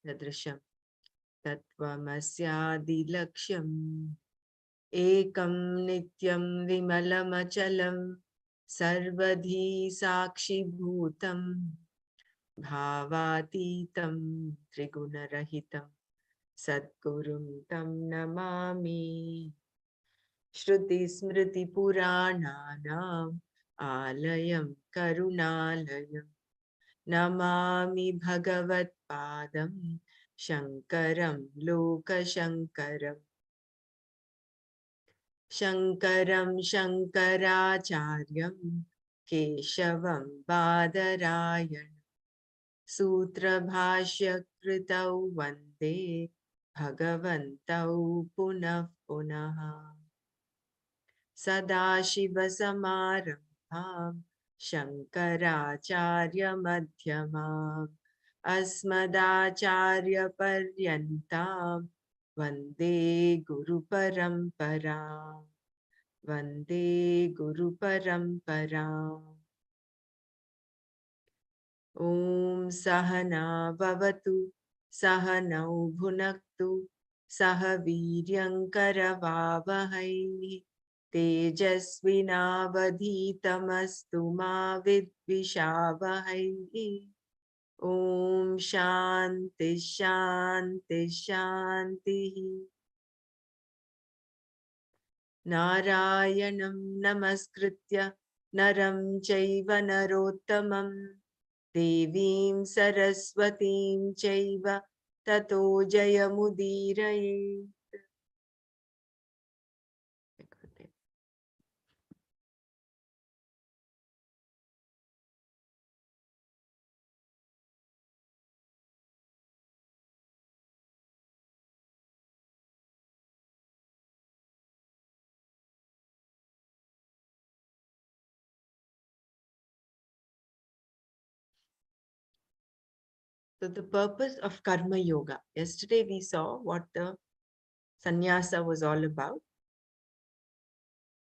Sadrisham Tatvamasyadilaksham Ekam Nityam Vimalamachalam Sarvadhi Sakshi Bhutam Bhavatitam Trigunarahitam Sadgurum Tam Namami Shruti Smriti Purananam Alayam Karunalayam Namami Bhagavat Padam Shankaram Lokashankaram Shankaram Shankaracharyam Keshavam Badarayan Sutra Bhashya Kritau Vande Bhagavantau Punah Punaha Sadashivasamarambham Shankaracharya Madhyamam Asmadacharya Paryantam Vande Guru Paramparam Vande Guru Paramparam Om Sahana Bhavatu Sahanau Bhunaktu Sahaviryankaravavahai Tejasvinavadhitamastu ma vidvishavahai Om Shanti Shanti Shanti Narayanam Namaskritya Naram Chaiva Narottamam Devim Saraswatim Chaiva Tato Jayamudiraye. So the purpose of Karma Yoga. Yesterday we saw what the sannyasa was all about.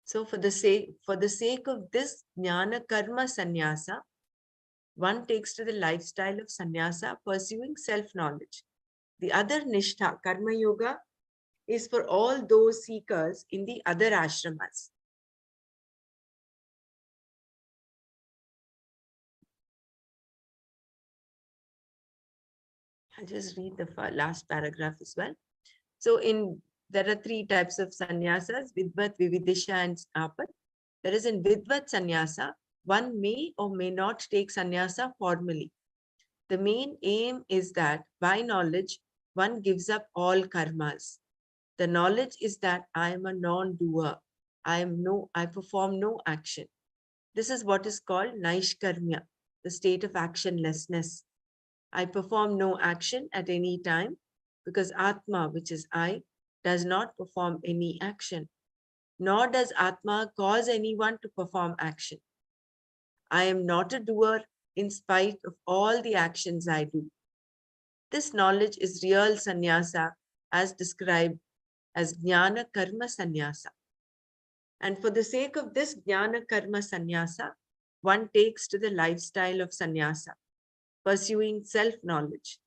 So for the sake of this jnana karma sannyasa, one takes to the lifestyle of sannyasa pursuing self-knowledge. The other nishtha, karma yoga, is for all those seekers in the other ashramas. I'll just read the last paragraph as well. So there are three types of sannyasas, Vidvat, Vividisha, and Apat. There is in Vidvat sannyasa, one may or may not take sannyasa formally. The main aim is that by knowledge, one gives up all karmas. The knowledge is that I am a non-doer. I perform no action. This is what is called Naishkarmya, the state of actionlessness. I perform no action at any time because Atma, which is I, does not perform any action, nor does Atma cause anyone to perform action. I am not a doer in spite of all the actions I do. This knowledge is real sannyasa as described as jnana karma sannyasa. And for the sake of this jnana karma sannyasa, one takes to the lifestyle of sannyasa, pursuing self-knowledge.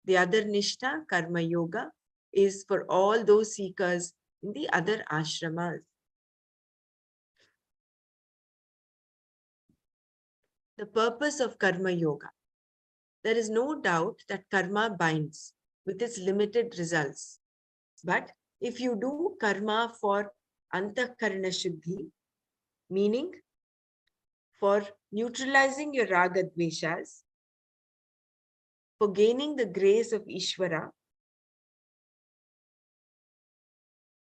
The other nishtha, karma yoga, is for all those seekers in the other ashramas. The purpose of karma yoga. There is no doubt that karma binds with its limited results. But if you do karma for antakarana shuddhi, meaning for neutralizing your raga dveshas, for gaining the grace of Ishvara,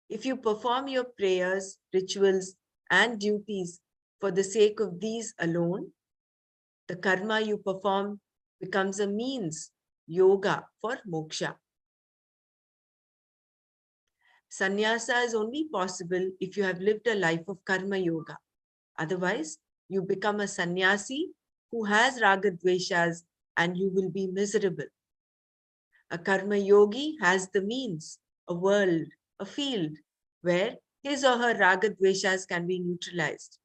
if you perform your prayers, rituals, and duties for the sake of these alone, the karma you perform becomes a means, yoga, for moksha. Sannyasa is only possible if you have lived a life of karma yoga. Otherwise, you become a sannyasi who has raga dveshas and you will be miserable. A karma yogi has the means, a world, a field where his or her raga dveshas can be neutralized.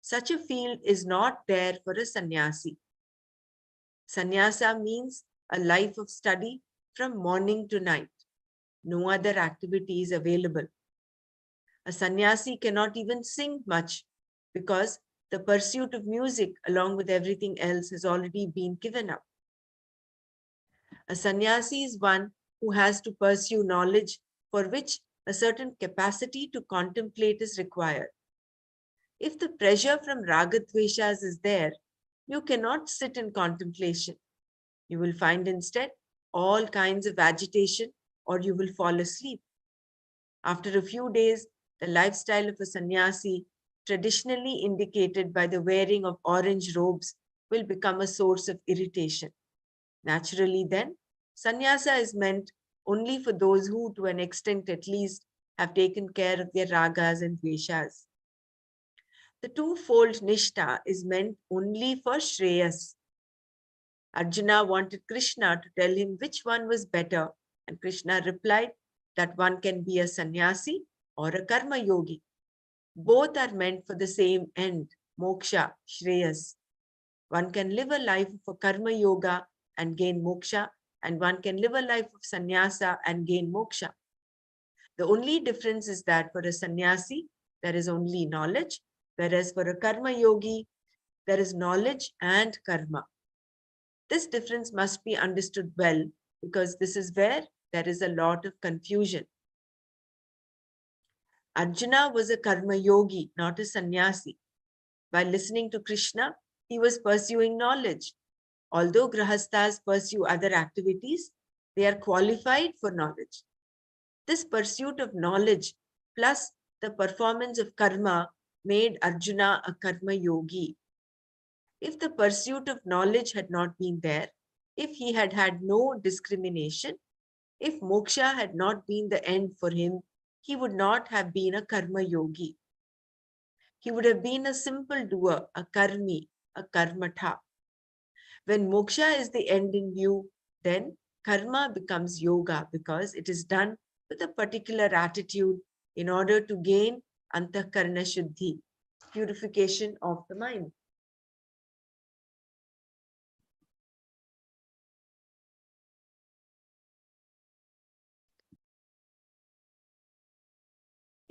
Such a field is not there for a sannyasi. Sannyasa means a life of study from morning to night. No other activity is available. A sannyasi cannot even sing much because the pursuit of music, along with everything else, has already been given up. A sannyasi is one who has to pursue knowledge for which a certain capacity to contemplate is required. If the pressure from ragadveshas is there, you cannot sit in contemplation. You will find instead all kinds of agitation, or you will fall asleep. After a few days, the lifestyle of a sannyasi, traditionally indicated by the wearing of orange robes, will become a source of irritation. Naturally, then, sannyasa is meant only for those who, to an extent at least, have taken care of their ragas and dveshas. The twofold nishtha is meant only for Shreyas. Arjuna wanted Krishna to tell him which one was better, and Krishna replied that one can be a sannyasi or a karma yogi. Both are meant for the same end, moksha, Shreyas. One can live a life of a karma yoga and gain moksha, and one can live a life of sannyasa and gain moksha. The only difference is that for a sannyasi, there is only knowledge, whereas for a karma yogi, there is knowledge and karma. This difference must be understood well because this is where there is a lot of confusion. Arjuna was a karma yogi, not a sannyasi. By listening to Krishna, he was pursuing knowledge. Although grahasthas pursue other activities, they are qualified for knowledge. This pursuit of knowledge plus the performance of karma made Arjuna a karma yogi. If the pursuit of knowledge had not been there, if he had had no discrimination, if moksha had not been the end for him, he would not have been a karma yogi. He would have been a simple doer, a karmi, a karmatha. When moksha is the end in view, then karma becomes yoga because it is done with a particular attitude in order to gain antakarna shuddhi, purification of the mind.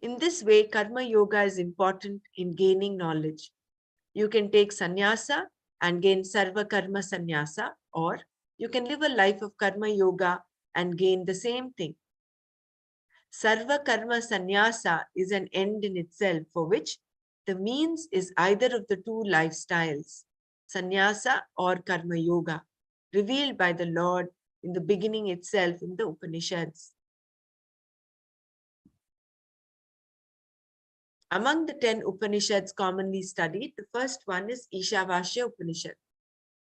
In this way, karma yoga is important in gaining knowledge. You can take sannyasa and gain sarva karma sannyasa, or you can live a life of karma yoga and gain the same thing. Sarva karma sannyasa is an end in itself for which the means is either of the two lifestyles, sannyasa or karma yoga, revealed by the Lord in the beginning itself in the Upanishads. Among the 10 Upanishads commonly studied, the first one is Ishavasya Upanishad.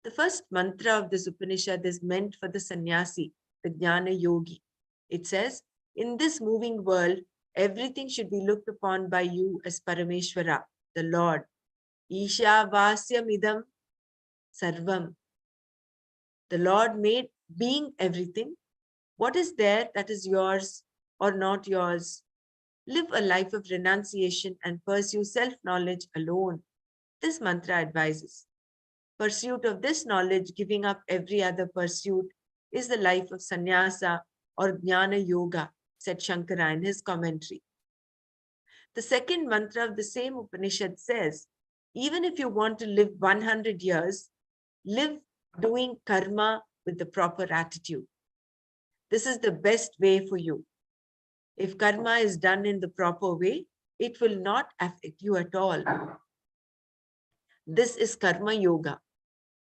The first mantra of this Upanishad is meant for the sannyasi, the jnana yogi. It says, in this moving world, everything should be looked upon by you as Parameshwara, the Lord. Ishavasya midam sarvam. The Lord made being everything. What is there that is yours or not yours? Live a life of renunciation and pursue self-knowledge alone. This mantra advises. Pursuit of this knowledge, giving up every other pursuit, is the life of sannyasa or jnana yoga, said Shankara in his commentary. The second mantra of the same Upanishad says, even if you want to live 100 years, live doing karma with the proper attitude. This is the best way for you. If karma is done in the proper way, it will not affect you at all. This is karma yoga.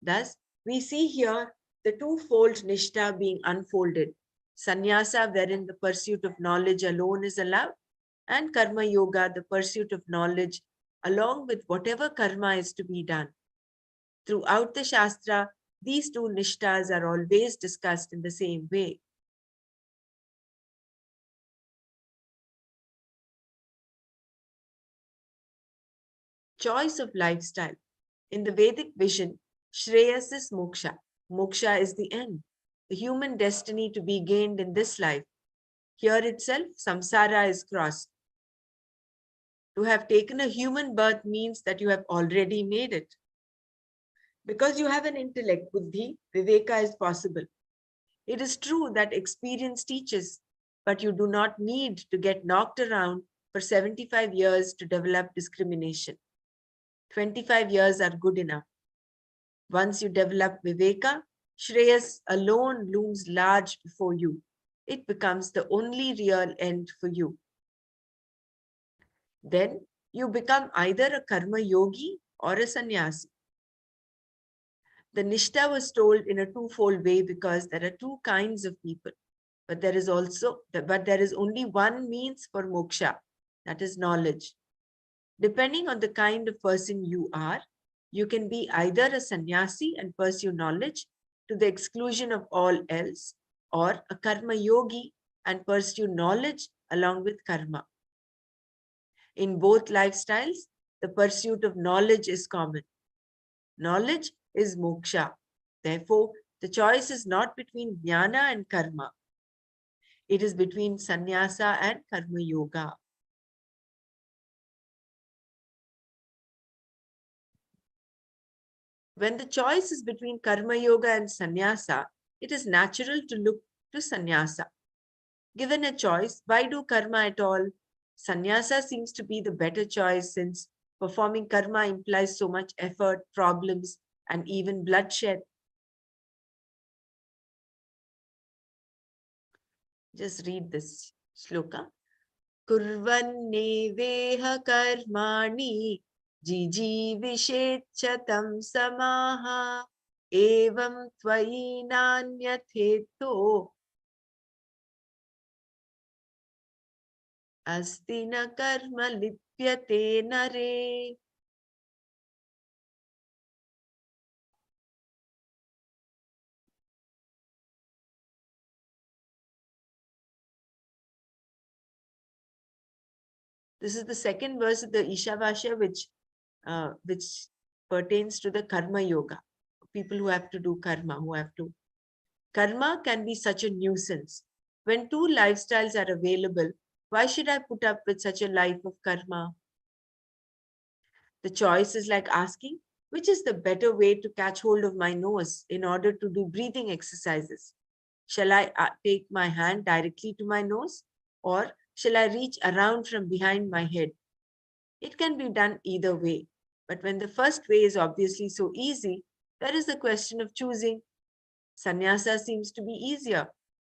Thus, we see here the twofold nishtha being unfolded. Sannyasa, wherein the pursuit of knowledge alone is allowed, and karma yoga, the pursuit of knowledge along with whatever karma is to be done. Throughout the Shastra, these two nishtas are always discussed in the same way. Choice of lifestyle. In the Vedic vision, Shreyas is moksha. Moksha is the end, the human destiny to be gained in this life. Here itself, samsara is crossed. To have taken a human birth means that you have already made it. Because you have an intellect, buddhi, viveka is possible. It is true that experience teaches, but you do not need to get knocked around for 75 years to develop discrimination. 25 years are good enough. Once you develop viveka, Shreyas alone looms large before you. It becomes the only real end for you. Then you become either a karma yogi or a sannyasi. The Nishta was told in a twofold way because there are two kinds of people, but there is only one means for moksha, that is knowledge. Depending on the kind of person you are, you can be either a sannyasi and pursue knowledge to the exclusion of all else, or a karma yogi and pursue knowledge along with karma. In both lifestyles, the pursuit of knowledge is common. Knowledge is moksha. Therefore, the choice is not between jnana and karma. It is between sannyasa and karma yoga. When the choice is between karma yoga and sannyasa, it is natural to look to sannyasa. Given a choice, why do karma at all? Sannyasa seems to be the better choice since performing karma implies so much effort, problems, and even bloodshed. Just read this sloka. Kurvanneveha karmani jijivishechatam samaha evam tvayi nanyathetto asti na karma lipyate nare. This is the second verse of the Ishavasya, which pertains to the karma yoga. People who have to do karma, Karma can be such a nuisance. When two lifestyles are available, why should I put up with such a life of karma? The choice is like asking, which is the better way to catch hold of my nose in order to do breathing exercises? Shall I take my hand directly to my nose, or shall I reach around from behind my head? It can be done either way. But when the first way is obviously so easy, there is the question of choosing. Sannyasa seems to be easier.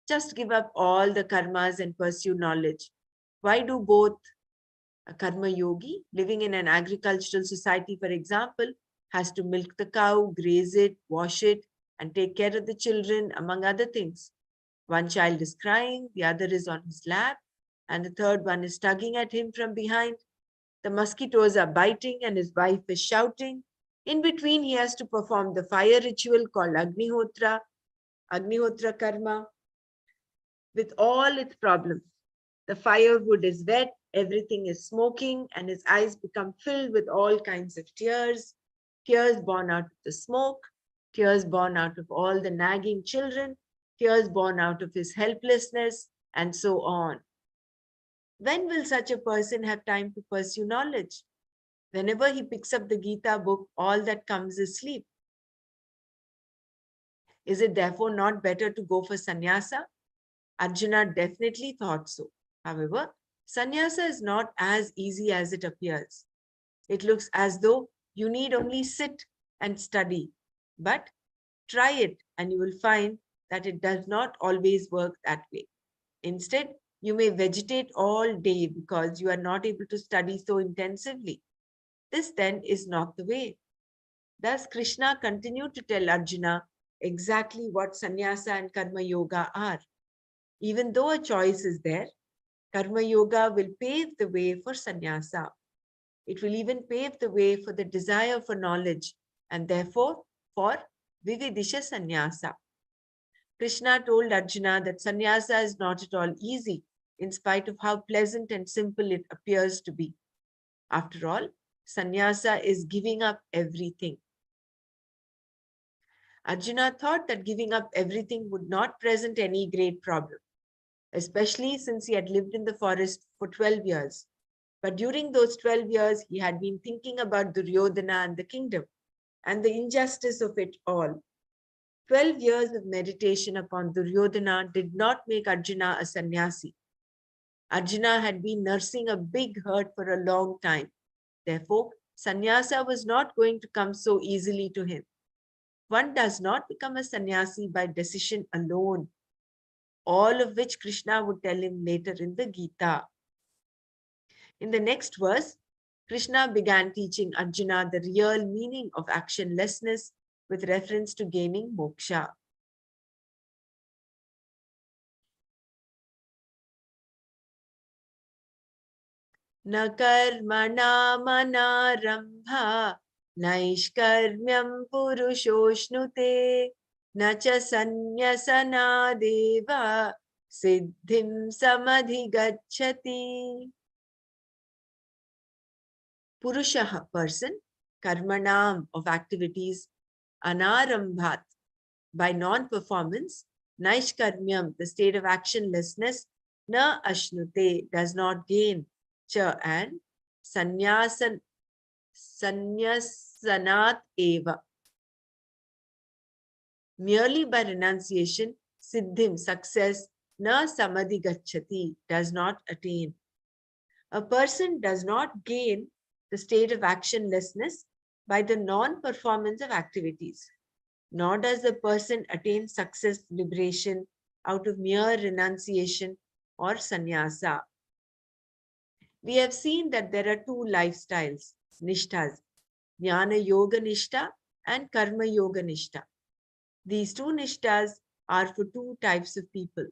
Just give up all the karmas and pursue knowledge. Why do both? A karma yogi living in an agricultural society, for example, has to milk the cow, graze it, wash it, and take care of the children, among other things. One child is crying, the other is on his lap, and the third one is tugging at him from behind. The mosquitoes are biting and his wife is shouting. In between, he has to perform the fire ritual called Agnihotra karma, with all its problems. The firewood is wet, everything is smoking, and his eyes become filled with all kinds of tears, tears born out of the smoke, tears born out of all the nagging children, tears born out of his helplessness, and so on. When will such a person have time to pursue knowledge? Whenever he picks up the Gita book, all that comes is sleep. Is it therefore not better to go for sannyasa? Arjuna definitely thought so. However, sannyasa is not as easy as it appears. It looks as though you need only sit and study. But try it and you will find that it does not always work that way. Instead, you may vegetate all day because you are not able to study so intensively. This then is not the way. Thus, Krishna continued to tell Arjuna exactly what sannyasa and karma yoga are. Even though a choice is there, karma yoga will pave the way for sannyasa. It will even pave the way for the desire for knowledge and therefore for vividisha sannyasa. Krishna told Arjuna that sannyasa is not at all easy, in spite of how pleasant and simple it appears to be. After all, sannyasa is giving up everything. Arjuna thought that giving up everything would not present any great problem, especially since he had lived in the forest for 12 years. But during those 12 years, he had been thinking about Duryodhana and the kingdom and the injustice of it all. 12 years of meditation upon Duryodhana did not make Arjuna a sannyasi. Arjuna had been nursing a big hurt for a long time. Therefore, sannyasa was not going to come so easily to him. One does not become a sannyasi by decision alone, all of which Krishna would tell him later in the Gita. In the next verse, Krishna began teaching Arjuna the real meaning of actionlessness with reference to gaining moksha. न कर्मणा मनारम्भा नैष्कर्म्यं पुरुषोऽश्नुते न च सन्न्यसनादेव सिद्धिं समधिगच्छति. Purusha, person, karmanam, of activities, anarambhat, by non-performance, naishkarmyam, the state of actionlessness, na ashnute, does not gain, cha, and sanyasanat eva. Merely by renunciation, siddhim, success, na samadhi gacchati, does not attain. A person does not gain the state of actionlessness by the non-performance of activities, nor does the person attain success, liberation out of mere renunciation or sannyasa. We have seen that there are two lifestyles, nishtas, jnana yoga nishta and karma yoga nishta. These two nishtas are for two types of people,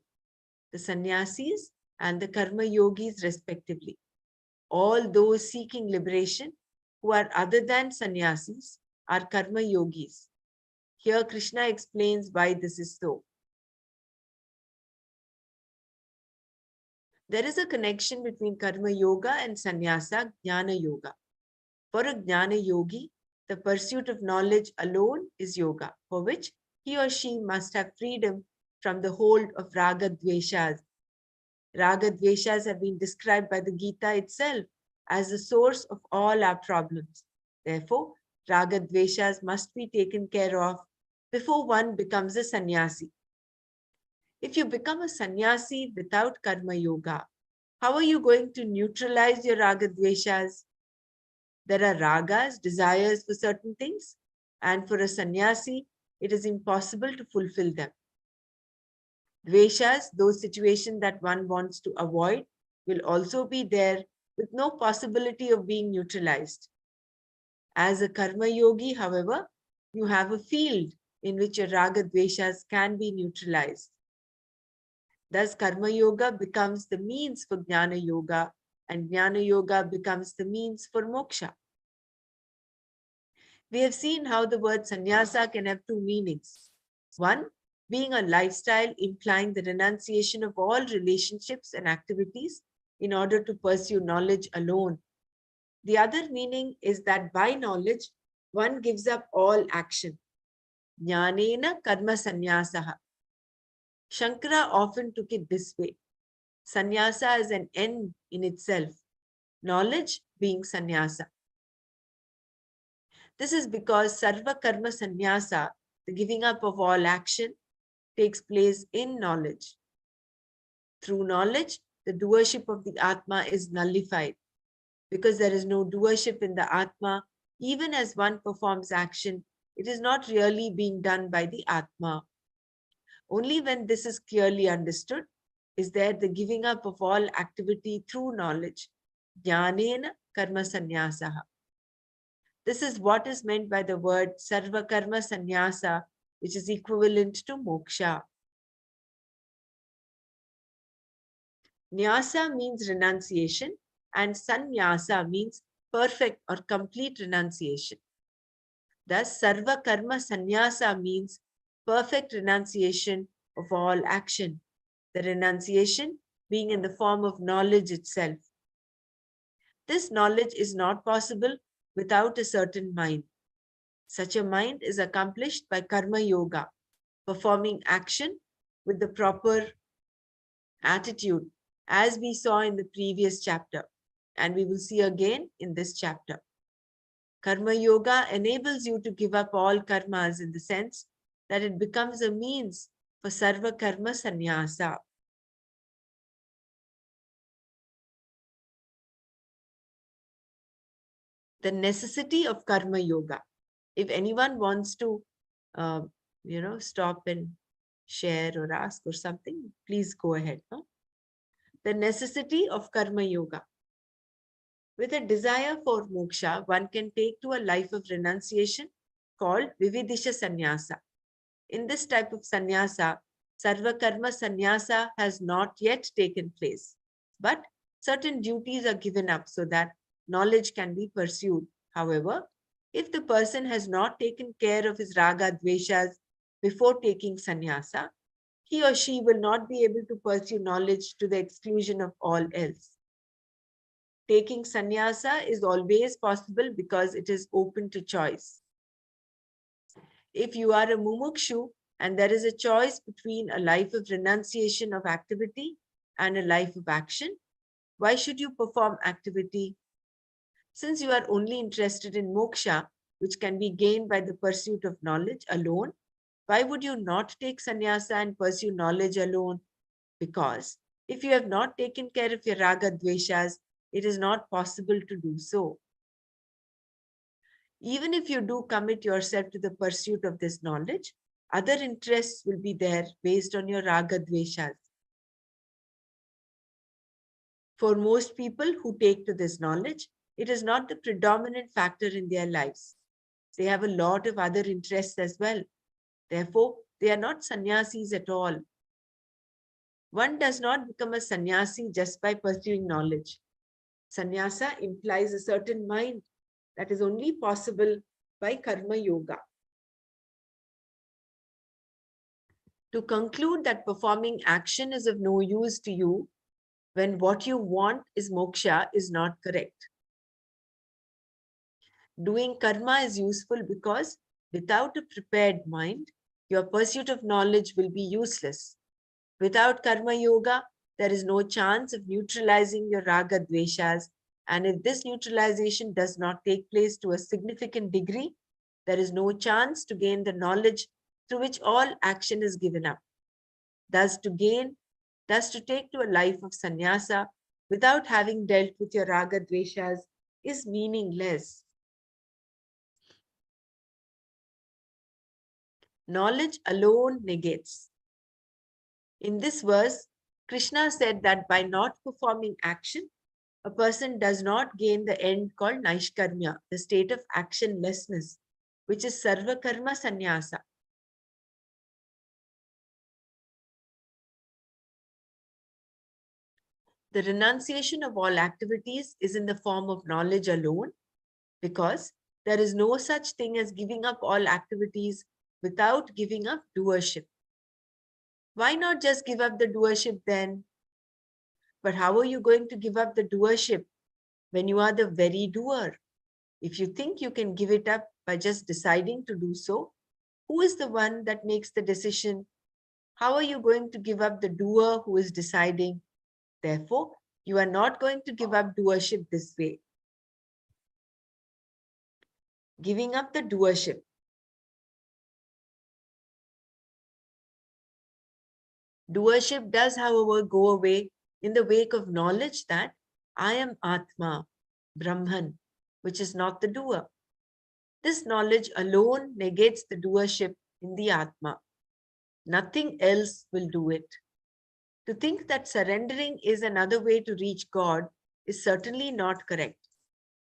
the sannyasis and the karma yogis respectively. All those seeking liberation who are other than sannyasis are karma yogis. Here Krishna explains why this is so. There is a connection between karma yoga and sannyasa, jnana yoga. For a jnana yogi, the pursuit of knowledge alone is yoga, for which he or she must have freedom from the hold of raga dveshas. Raga dveshas have been described by the Gita itself as the source of all our problems. Therefore, raga dveshas must be taken care of before one becomes a sannyasi. If you become a sannyasi without karma yoga, how are you going to neutralize your raga dveshas? There are ragas, desires for certain things, and for a sannyasi, it is impossible to fulfill them. Dveshas, those situations that one wants to avoid, will also be there with no possibility of being neutralized. As a karma yogi, however, you have a field in which your raga dveshas can be neutralized. Thus, karma yoga becomes the means for jnana yoga, and jnana yoga becomes the means for moksha. We have seen how the word sannyasa can have two meanings. One, being a lifestyle implying the renunciation of all relationships and activities in order to pursue knowledge alone. The other meaning is that by knowledge, one gives up all action. Jnanena karma sannyasaha. Shankara often took it this way. Sannyasa is an end in itself, knowledge being sannyasa. This is because sarva karma sannyasa, the giving up of all action, takes place in knowledge. Through knowledge, the doership of the Atma is nullified. Because there is no doership in the Atma, even as one performs action, it is not really being done by the Atma. Only when this is clearly understood is there the giving up of all activity through knowledge. Jnanena karma sannyasaha. This is what is meant by the word sarva karma sannyasa, which is equivalent to moksha. Nyasa means renunciation and sannyasa means perfect or complete renunciation. Thus, sarva karma sannyasa means perfect renunciation of all action, the renunciation being in the form of knowledge itself. This knowledge is not possible without a certain mind. Such a mind is accomplished by karma yoga, performing action with the proper attitude, as we saw in the previous chapter. And we will see again in this chapter. Karma yoga enables you to give up all karmas in the sense that it becomes a means for sarva karma sannyasa. The necessity of karma yoga. If anyone wants to, uh, stop and share or ask or something, please go ahead. No? The necessity of karma yoga. With a desire for moksha, one can take to a life of renunciation called vividisha sannyasa. In this type of sannyasa, sarva karma sannyasa has not yet taken place, but certain duties are given up so that knowledge can be pursued. However, if the person has not taken care of his raga dveshas before taking sannyasa, he or she will not be able to pursue knowledge to the exclusion of all else. Taking sannyasa is always possible because it is open to choice. If you are a mumukshu and there is a choice between a life of renunciation of activity and a life of action, why should you perform activity? Since you are only interested in moksha, which can be gained by the pursuit of knowledge alone, why would you not take sannyasa and pursue knowledge alone? Because if you have not taken care of your raga dveshas, it is not possible to do so. Even if you do commit yourself to the pursuit of this knowledge, other interests will be there based on your raga dveshas. For most people who take to this knowledge, it is not the predominant factor in their lives. They have a lot of other interests as well. Therefore, they are not sannyasis at all. One does not become a sannyasi just by pursuing knowledge. Sannyasa implies a certain mind that is only possible by karma yoga. To conclude that performing action is of no use to you when what you want is moksha is not correct. Doing karma is useful because without a prepared mind, your pursuit of knowledge will be useless. Without karma yoga, there is no chance of neutralizing your raga dveshas, and if this neutralization does not take place to a significant degree, there is no chance to gain the knowledge through which all action is given up. Thus to take to a life of sannyasa without having dealt with your raga dveshas is meaningless. Knowledge alone negates. In this verse, Krishna said that by not performing action, a person does not gain the end called Naishkarmya, the state of actionlessness, which is Sarva Karma Sannyasa. The renunciation of all activities is in the form of knowledge alone, because there is no such thing as giving up all activities without giving up doership. Why not just give up the doership then? But how are you going to give up the doership when you are the very doer? If you think you can give it up by just deciding to do so, who is the one that makes the decision? How are you going to give up the doer who is deciding? Therefore, you are not going to give up doership this way. Giving up the doership. Doership does, however, go away in the wake of knowledge that I am Atma, Brahman, which is not the doer. This knowledge alone negates the doership in the Atma. Nothing else will do it. To think that surrendering is another way to reach God is certainly not correct.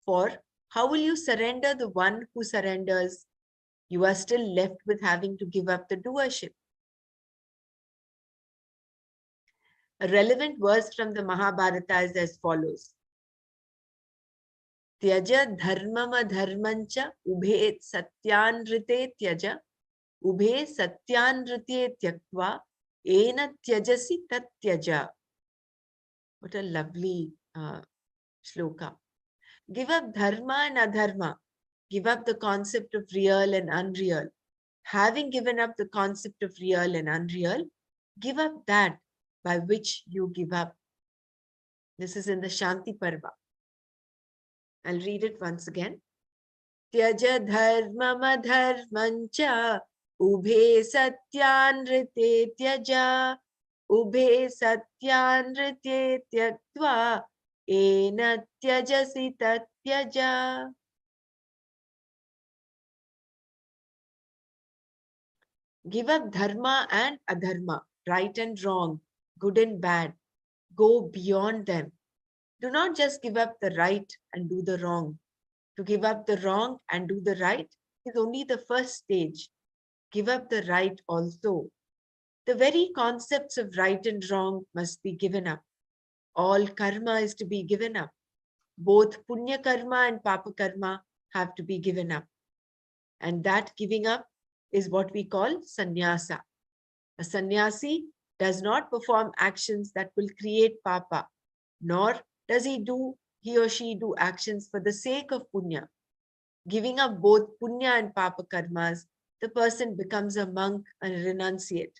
For how will you surrender the one who surrenders? You are still left with having to give up the doership. A relevant verse from the Mahabharata is as follows. Tyaja dharmama dharmancha ubhe satyanrite tyaja ubhe satyanrite tyaktva ena tyajasi tat tyaja. What a lovely sloka. Give up dharma and adharma. Give up the concept of real and unreal. Having given up the concept of real and unreal, give up that by which you give up. This is in the Shanti Parva. I'll read it once again. Tyaja dharmamadharmancha ubhe satyanrite tyaja ubhe satyanrite tyaktva ena tyajasi tatyaja. Give up dharma and adharma, right and wrong, good and bad. Go beyond them. Do not just give up the right and do the wrong. To give up the wrong and do the right is only the first stage. Give up the right also. The very concepts of right and wrong must be given up. All karma is to be given up. Both punya karma and papa karma have to be given up. And that giving up is what we call sannyasa. A sannyasi does not perform actions that will create papa, nor does he or she do actions for the sake of punya. Giving up both punya and papa karmas, the person becomes a monk and a renunciate.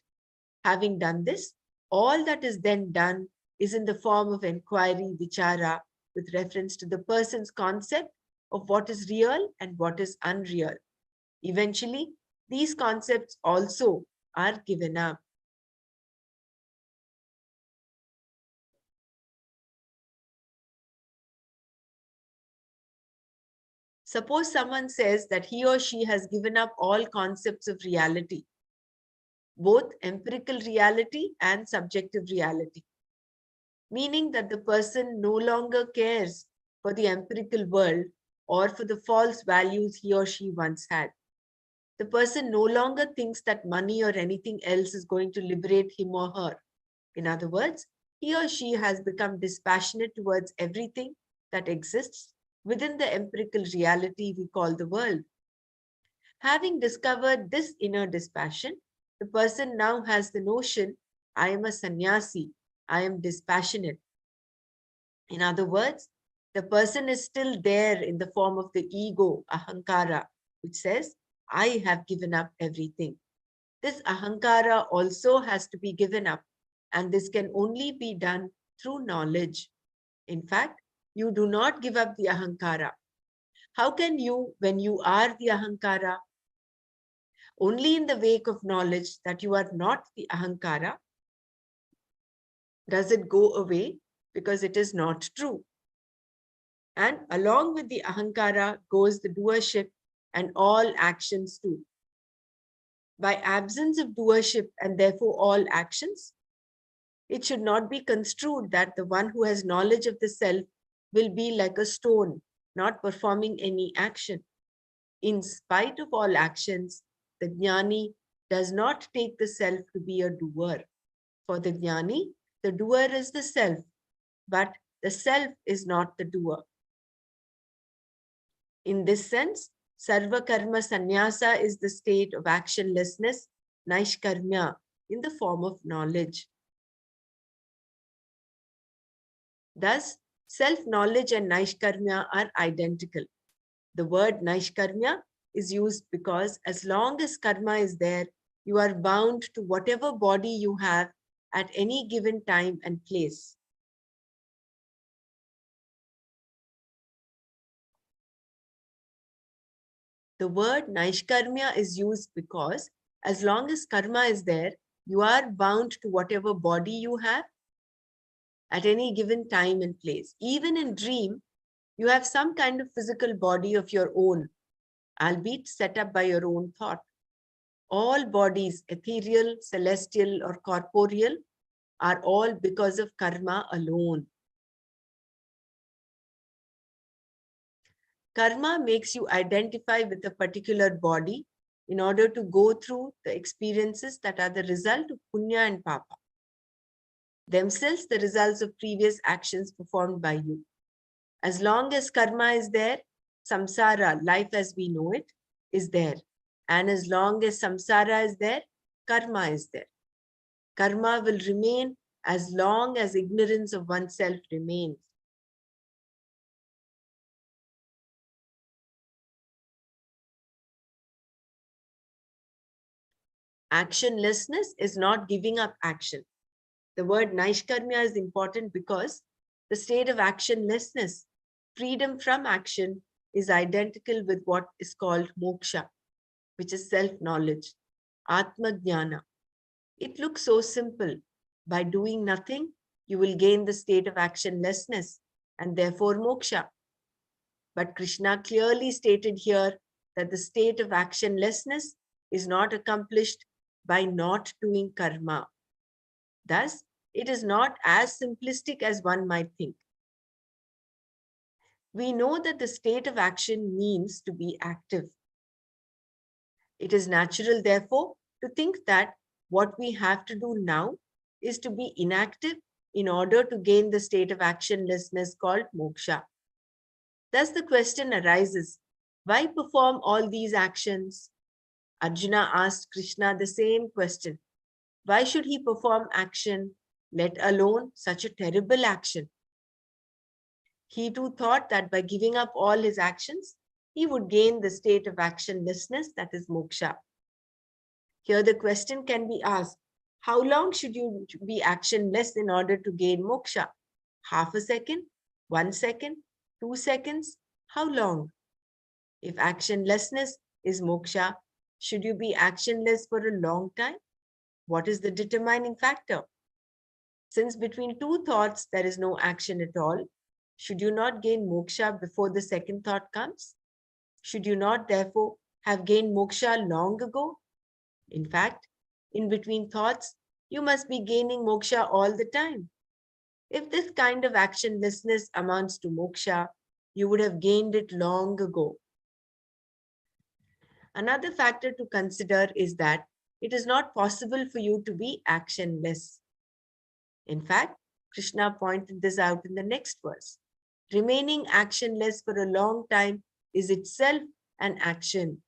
Having done this, all that is then done is in the form of inquiry, vichara, with reference to the person's concept of what is real and what is unreal. Eventually, these concepts also are given up. Suppose someone says that he or she has given up all concepts of reality, both empirical reality and subjective reality, meaning that the person no longer cares for the empirical world or for the false values he or she once had. The person no longer thinks that money or anything else is going to liberate him or her. In other words, he or she has become dispassionate towards everything that exists within the empirical reality we call the world. Having discovered this inner dispassion, the person now has the notion, I am a sannyasi, I am dispassionate. In other words, the person is still there in the form of the ego, ahankara, which says, I have given up everything. This ahankara also has to be given up, and this can only be done through knowledge. In fact, you do not give up the ahankara. How can you, when you are the ahankara? Only in the wake of knowledge that you are not the ahankara does it go away, because it is not true. And along with the ahankara goes the doership and all actions too. By absence of doership and therefore all actions, it should not be construed that the one who has knowledge of the self will be like a stone, not performing any action. In spite of all actions, the jnani does not take the self to be a doer. For the jnani, the doer is the self, but the self is not the doer. In this sense, sarva karma sannyasa is the state of actionlessness, naishkarmya, in the form of knowledge. Thus, self-knowledge and naishkarmya are identical. The word naishkarmya is used because as long as karma is there, you are bound to whatever body you have at any given time and place. The word naishkarmya is used because as long as karma is there, you are bound to whatever body you have at any given time and place. Even in dream, you have some kind of physical body of your own, albeit set up by your own thought. All bodies, ethereal, celestial, or corporeal, are all because of karma alone. Karma makes you identify with a particular body in order to go through the experiences that are the result of punya and papa, themselves the results of previous actions performed by you. As long as karma is there, samsara, life as we know it, is there. And as long as samsara is there, karma is there. Karma will remain as long as ignorance of oneself remains. Actionlessness is not giving up action. The word naishkarmya is important because the state of actionlessness freedom from action is identical with what is called moksha, which is self-knowledge, Atma Jnana. It looks so simple. By doing nothing, you will gain the state of actionlessness and therefore moksha. But Krishna clearly stated here that the state of actionlessness is not accomplished by not doing karma. Thus, it is not as simplistic as one might think. We know that the state of action means to be active. It is natural, therefore, to think that what we have to do now is to be inactive in order to gain the state of actionlessness called moksha. Thus, the question arises, why perform all these actions? Arjuna asked Krishna the same question. Why should he perform action, let alone such a terrible action? He too thought that by giving up all his actions, he would gain the state of actionlessness, that is moksha. Here the question can be asked, how long should you be actionless in order to gain moksha? Half a second? 1 second? 2 seconds? How long? If actionlessness is moksha, should you be actionless for a long time? What is the determining factor? Since between two thoughts there is no action at all, should you not gain moksha before the second thought comes? Should you not therefore have gained moksha long ago? In fact, in between thoughts, you must be gaining moksha all the time. If this kind of actionlessness amounts to moksha, you would have gained it long ago. Another factor to consider is that it is not possible for you to be actionless. In fact, Krishna pointed this out in the next verse. Remaining actionless for a long time is itself an action.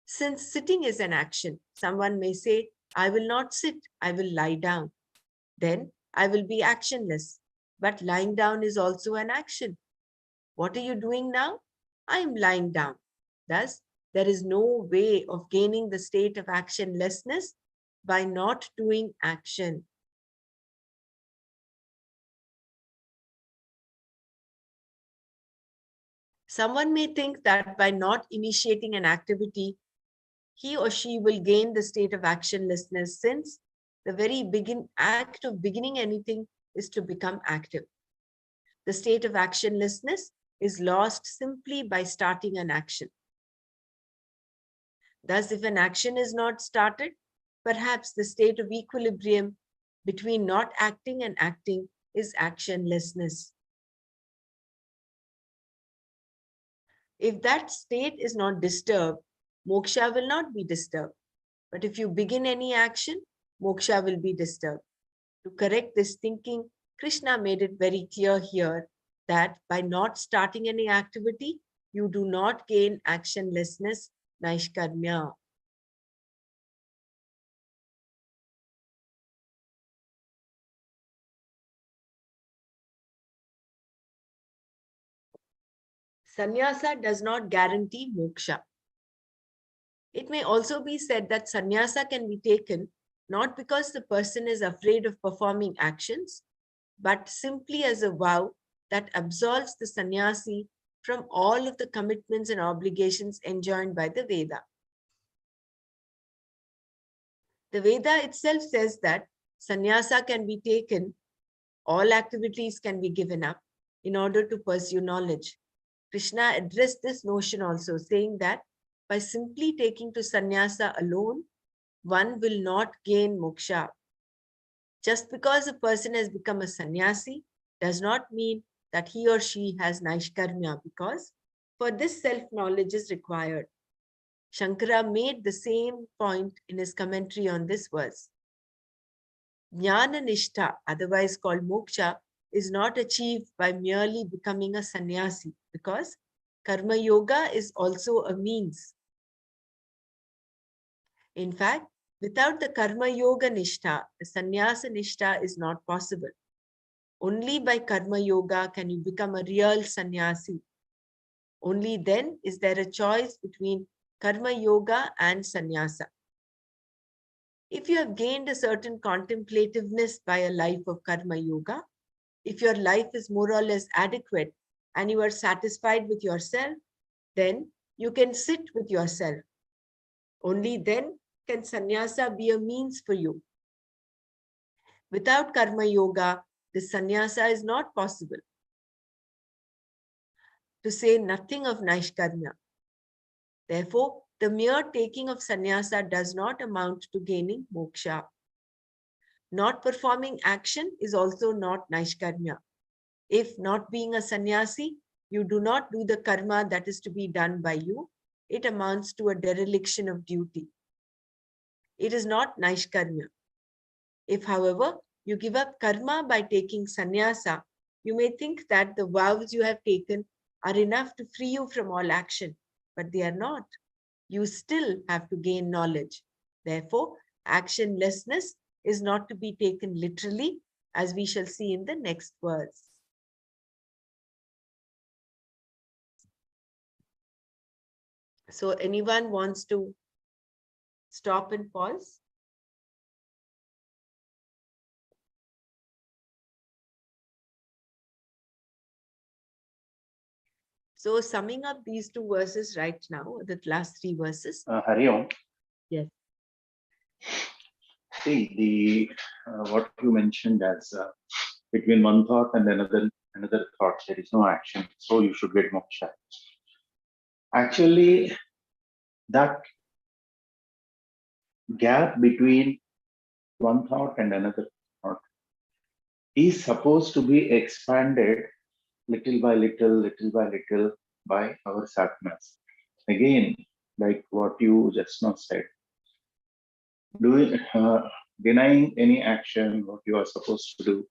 Since sitting is an action, someone may say, I will not sit, I will lie down. Then I will be actionless. But lying down is also an action. What are you doing now? I am lying down. Thus, there is no way of gaining the state of actionlessness by not doing action. Someone may think that by not initiating an activity, he or she will gain the state of actionlessness, since the very act of beginning anything is to become active. The state of actionlessness is lost simply by starting an action. Thus, if an action is not started, perhaps the state of equilibrium between not acting and acting is actionlessness. If that state is not disturbed, moksha will not be disturbed. But if you begin any action, moksha will be disturbed. To correct this thinking, Krishna made it very clear here that by not starting any activity, you do not gain actionlessness, naishkarmya. Sannyasa does not guarantee moksha. It may also be said that sannyasa can be taken not because the person is afraid of performing actions, but simply as a vow that absolves the sannyasi from all of the commitments and obligations enjoined by the Veda. The Veda itself says that sannyasa can be taken, all activities can be given up in order to pursue knowledge. Krishna addressed this notion also, saying that by simply taking to sannyasa alone, one will not gain moksha. Just because a person has become a sannyasi does not mean that he or she has naishkarmya, because for this self-knowledge is required. Shankara made the same point in his commentary on this verse. Jnana nishtha, otherwise called moksha, is not achieved by merely becoming a sannyasi, because karma yoga is also a means. In fact, without the karma yoga nishtha, the sannyasa nishtha is not possible. Only by karma yoga can you become a real sannyasi. Only then is there a choice between karma yoga and sannyasa. If you have gained a certain contemplativeness by a life of karma yoga, if your life is more or less adequate, and you are satisfied with yourself, then you can sit with yourself. Only then can sannyasa be a means for you. Without karma yoga, this sannyasa is not possible. To say nothing of naishkarmya. Therefore, the mere taking of sannyasa does not amount to gaining moksha. Not performing action is also not naishkarmya. If not being a sannyasi, you do not do the karma that is to be done by you, it amounts to a dereliction of duty. It is not naishkarmya. If, however, you give up karma by taking sannyasa, you may think that the vows you have taken are enough to free you from all action, but they are not. You still have to gain knowledge. Therefore, actionlessness is not to be taken literally, as we shall see in the next verse. So anyone wants to stop and pause? So summing up these two verses right now, the last three verses. Hari Om. Yes. See, what you mentioned as between one thought and another thought, there is no action, so you should get moksha. Actually, that gap between one thought and another thought is supposed to be expanded little by little by our sadhanas. Again, like what you just now said, denying any action, what you are supposed to do,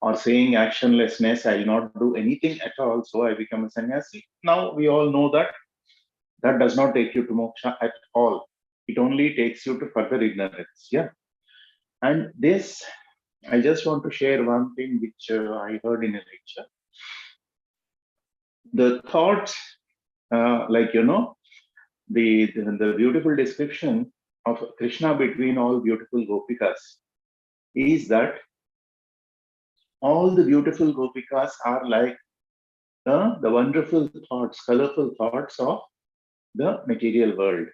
or saying actionlessness, I'll not do anything at all, so I become a sannyasi. Now we all know that that does not take you to moksha at all. It only takes you to further ignorance. Yeah. And this, I just want to share one thing which I heard in a lecture. The thoughts, the beautiful description of Krishna between all beautiful gopikas is that all the beautiful gopikas are like the wonderful thoughts, colorful thoughts of the material world.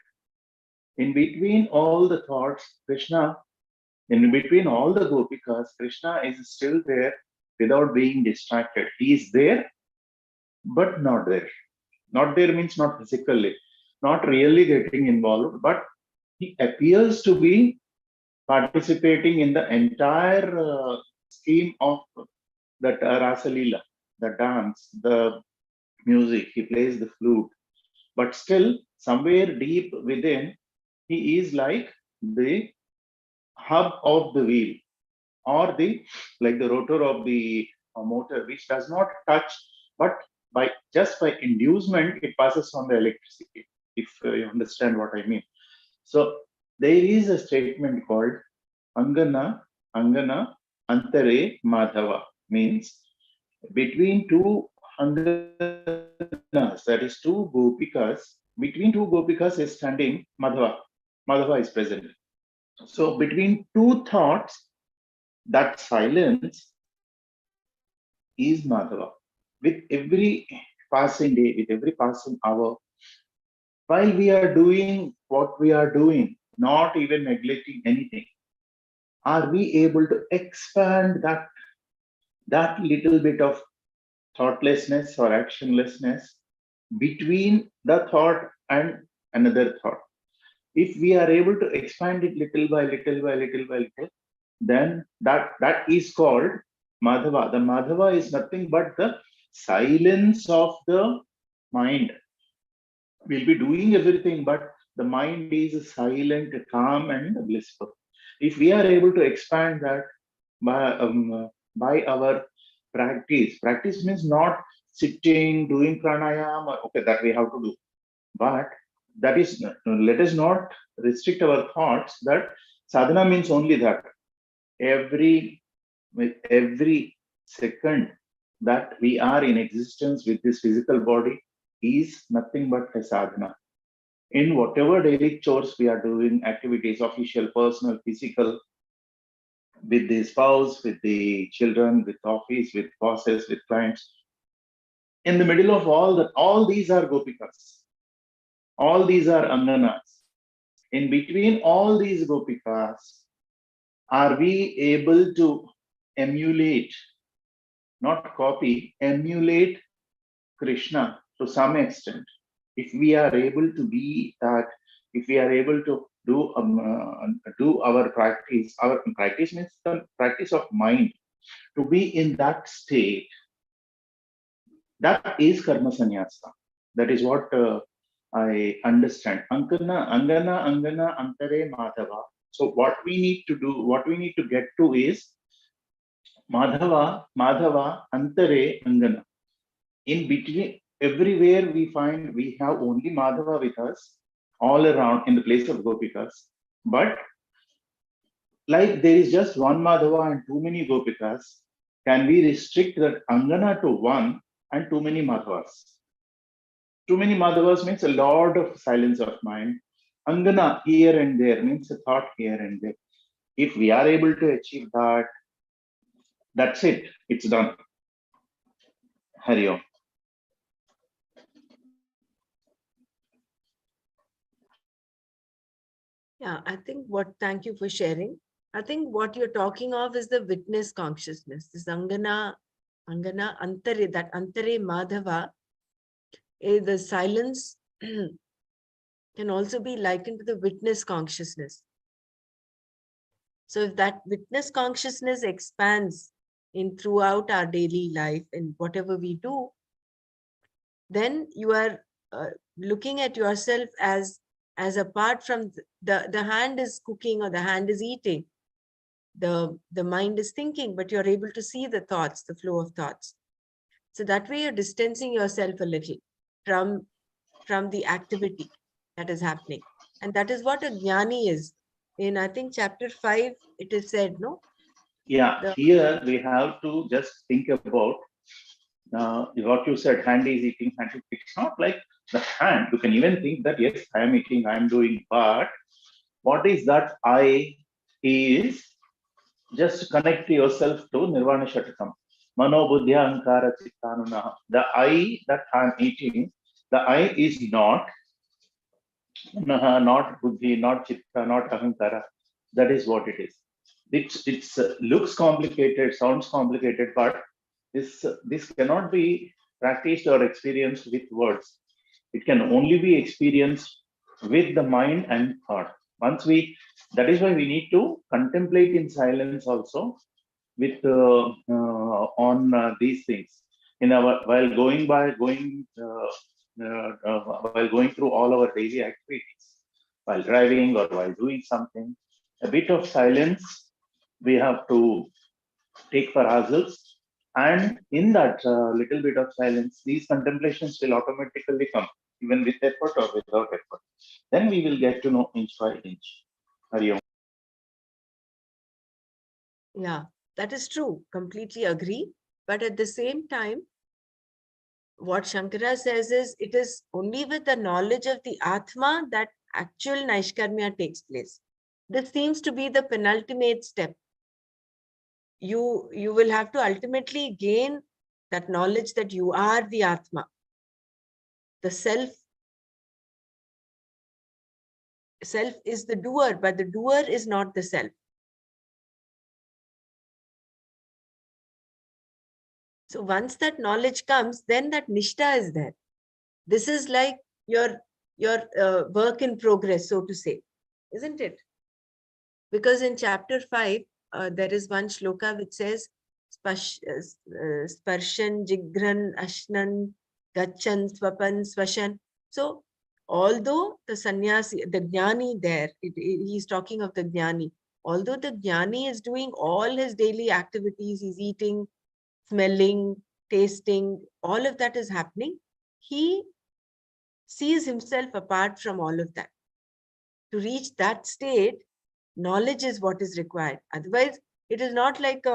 In between all the thoughts, Krishna, in between all the gopikas, Krishna is still there without being distracted. He is there, but not there. Not there means not physically, not really getting involved, but he appears to be participating in the entire scheme of that Rasa Leela, the dance, the music. He plays the flute, but still somewhere deep within, he is like the hub of the wheel, or the like the rotor of the motor, which does not touch, but by just by inducement it passes on the electricity, if you understand what I mean. So there is a statement called Angana, Angana, Antare Madhava, means between two Anganas, that is two Gopikas, between two Gopikas is standing Madhava. Madhava is present. So between two thoughts, that silence is Madhava. With every passing day, with every passing hour, while we are doing what we are doing, not even neglecting anything, are we able to expand that little bit of thoughtlessness or actionlessness between the thought and another thought? If we are able to expand it little by little, then that is called Madhava. The Madhava is nothing but the silence of the mind. We'll be doing everything, but the mind is silent, calm, and blissful. If we are able to expand that by our practice means not sitting, doing pranayama, okay, that we have to do. But that is, let us not restrict our thoughts that sadhana means only that. With every second that we are in existence with this physical body is nothing but a sadhana. In whatever daily chores we are doing, activities, official, personal, physical, with the spouse, with the children, with office, with bosses, with clients, In the middle of all these are gopikas. All these are anganas. In between all these gopikas, are we able to emulate, not copy, emulate Krishna to some extent? If we are able to be that, if we are able to do our practice means the practice of mind, to be in that state, that is karma sannyasa. That is what I understand. Angana, antare, madhava. So what we need to do, what we need to get to is Madhava, antare, angana. In between, everywhere we find we have only Madhava with us, all around in the place of Gopikas. But like there is just one Madhava and too many Gopikas, can we restrict that Angana to one and too many Madhavas? Too many Madhavas means a lot of silence of mind. Angana here and there means a thought here and there. If we are able to achieve that, that's it. It's done. Hari Om. Yeah, I think thank you for sharing. I think what you're talking of is the witness consciousness. This Angana, Antare, that Antare Madhava, the silence can also be likened to the witness consciousness. So if that witness consciousness expands in throughout our daily life and whatever we do, then you are looking at yourself as apart from the hand is cooking or the hand is eating, the mind is thinking, but you're able to see the thoughts, the flow of thoughts. So that way you're distancing yourself a little from the activity that is happening. And that is what a jnani is. In, I think, chapter 5, it is said, no? Yeah, here we have to just think about what you said, hand is eating, hand is, it's not like the hand. You can even think that, yes, I am eating, I am doing, but what is that I is just connect yourself to Nirvana Shatakam. Mano Buddhya Ankara Chittanuna. The I that I am eating, the I is not Buddhi, not Chitta, not Ahankara. That is what it is. It looks complicated, sounds complicated, but this cannot be practiced or experienced with words. It can only be experienced with the mind and thought. That is why we need to contemplate in silence also with on these things in our while going through all our daily activities, while driving or while doing something. A bit of silence we have to take for ourselves, and in that little bit of silence, these contemplations will automatically come, even with effort or without effort. Then we will get to know inch by inch. Hari Om. Yeah, that is true. Completely agree. But at the same time, what Shankara says is it is only with the knowledge of the Atma that actual Naishkarmya takes place. This seems to be the penultimate step. You will have to ultimately gain that knowledge that you are the Atma. The self is the doer, but the doer is not the self. So once that knowledge comes, then that nishta is there. This is like your work in progress, so to say, isn't it? Because in chapter 5, there is one shloka which says, sparshan, jigran, ashnan, gachan, swapan, swashan. So although the sannyasi, the jnani there, he's talking of the jnani. Although the jnani is doing all his daily activities, he's eating, smelling, tasting, all of that is happening, he sees himself apart from all of that. To reach that state, knowledge is what is required. Otherwise, it is not like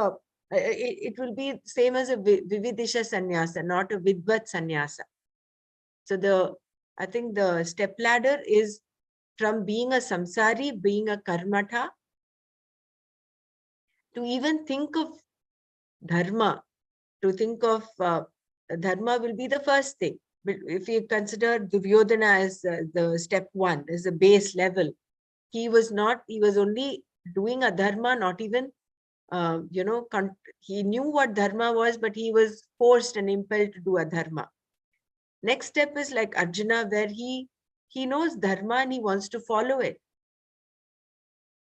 it will be same as a vividisha sannyasa, not a vidvat sannyasa. So I think the step ladder is from being a samsari, being a karmatha, to even think of dharma, to think of dharma will be the first thing. But if you consider Duryodhana as the step one, as the base level, he was only doing a dharma, not even, he knew what dharma was, but he was forced and impelled to do a dharma. Next step is like Arjuna, where he knows dharma and he wants to follow it.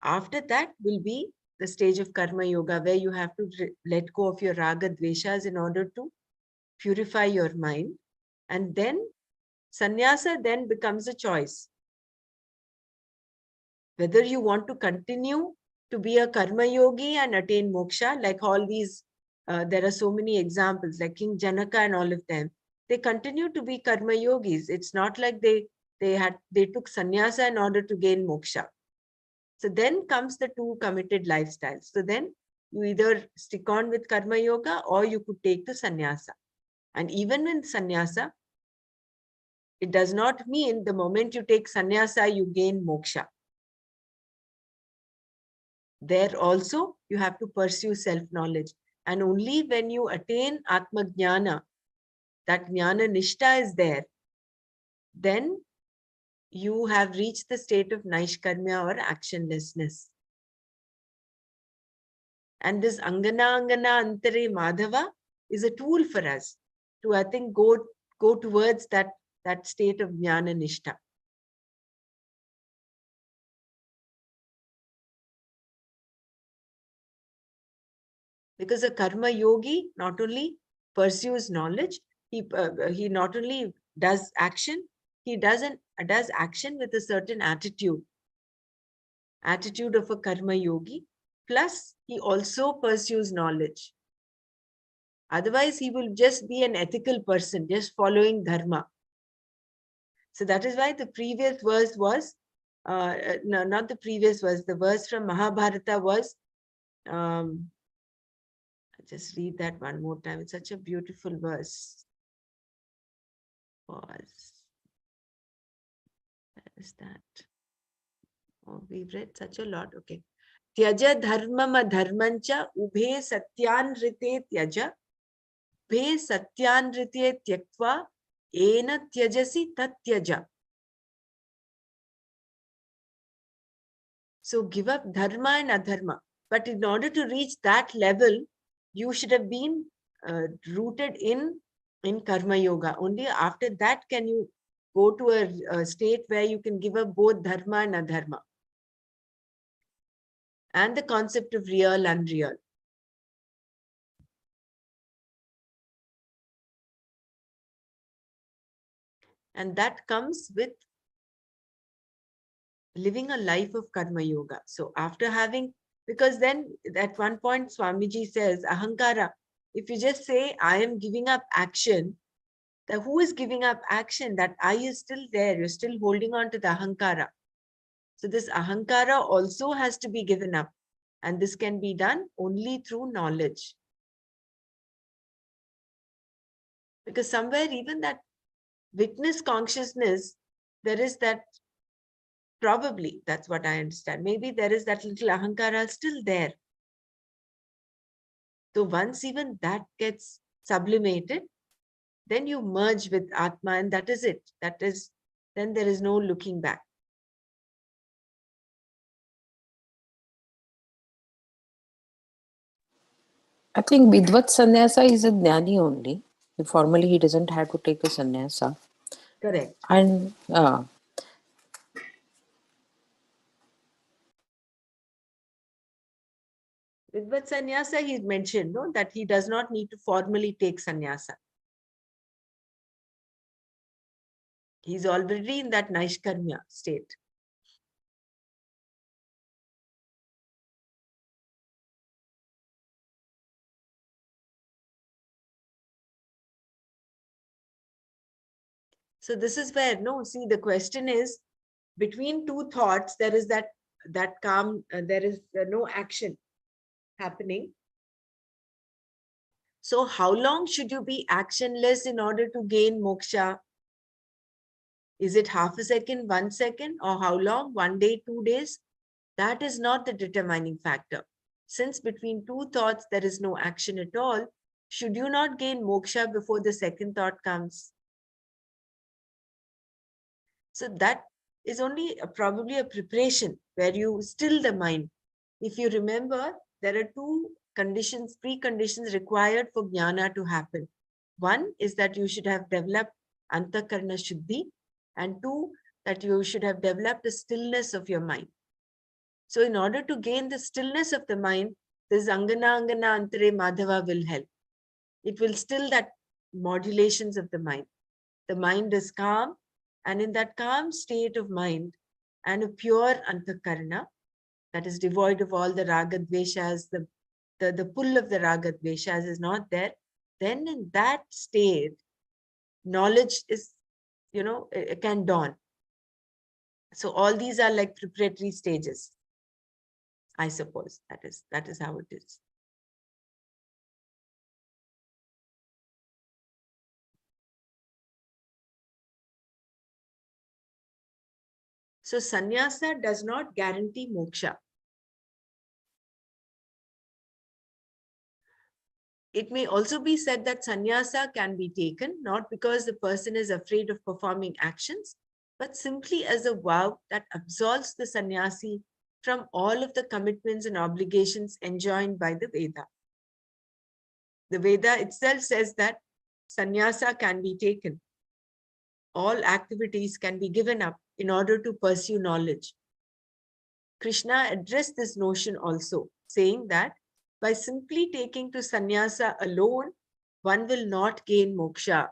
After that will be the stage of karma yoga, where you have to let go of your raga dveshas in order to purify your mind. And then sannyasa then becomes a choice. Whether you want to continue to be a karma yogi and attain moksha, like all these, there are so many examples, like King Janaka and all of them, they continue to be karma yogis. It's not like they took sannyasa in order to gain moksha. So then comes the two committed lifestyles. So then you either stick on with karma yoga or you could take to sannyasa. And even in sannyasa, it does not mean the moment you take sannyasa, you gain moksha. There also, you have to pursue self-knowledge. And only when you attain Atma Jnana, that Jnana Nishta is there, then you have reached the state of Naishkarmya or actionlessness. And this Angana Antare Madhava is a tool for us to, I think, go towards that state of Jnana Nishta. Because a karma yogi not only pursues knowledge, he not only does action, he does action with a certain attitude of a karma yogi, plus he also pursues knowledge. Otherwise, he will just be an ethical person, just following dharma. So that is why the previous verse was, no, not the previous verse, the verse from Mahabharata was, just read that one more time. It's such a beautiful verse. Pause. Where is that? Oh, we've read such a lot. Okay. Tyaja dharmam dharmancha ubhe satyanrite tyaja. Ubhe satyanrite tyaktva ena tyajasi tatyaja. So give up dharma and adharma. But in order to reach that level, you should have been rooted in karma yoga. Only after that can you go to a state where you can give up both dharma and adharma. And the concept of real, unreal. And that comes with living a life of karma yoga. So after having, because then at one point Swamiji says, ahankara, if you just say, I am giving up action, then who is giving up action? That I is still there. You're still holding on to the ahankara. So this ahankara also has to be given up. And this can be done only through knowledge. Because somewhere even that witness consciousness, there is that, probably, that's what I understand. Maybe there is that little ahankara still there. So once even that gets sublimated, then you merge with Atma and that is it. Then there is no looking back. I think Vidvat Sannyasa is a Jnani only. Formally, he doesn't have to take a sannyasa. Correct. And Vidvat sannyasa, he mentioned, no, that he does not need to formally take sannyasa. He's already in that Naishkarmya state. So this is where, no, see, the question is, between two thoughts, there is that calm, there is no action happening. So how long should you be actionless in order to gain moksha? Is it half a second, 1 second, or how long? 1 day, 2 days? That is not the determining factor. Since between two thoughts, there is no action at all, Should you not gain moksha before the second thought comes? So that is only probably a preparation where you still the mind. If you remember, there are two conditions, preconditions required for jnana to happen. One is that you should have developed antakarna shuddhi, and two, that you should have developed the stillness of your mind. So in order to gain the stillness of the mind, this angana antare madhava will help. It will still that modulations of the mind. The mind is calm, and in that calm state of mind and a pure antakarna that is devoid of all the raga dveshas, the pull of the raga dveshas is not there, then in that state, knowledge is, it can dawn. So all these are like preparatory stages, I suppose. That is how it is. So sannyasa does not guarantee moksha. It may also be said that sannyasa can be taken not because the person is afraid of performing actions, but simply as a vow that absolves the sannyasi from all of the commitments and obligations enjoined by the Veda. The Veda itself says that sannyasa can be taken. All activities can be given up in order to pursue knowledge. Krishna addressed this notion also, saying that by simply taking to sannyasa alone, one will not gain moksha.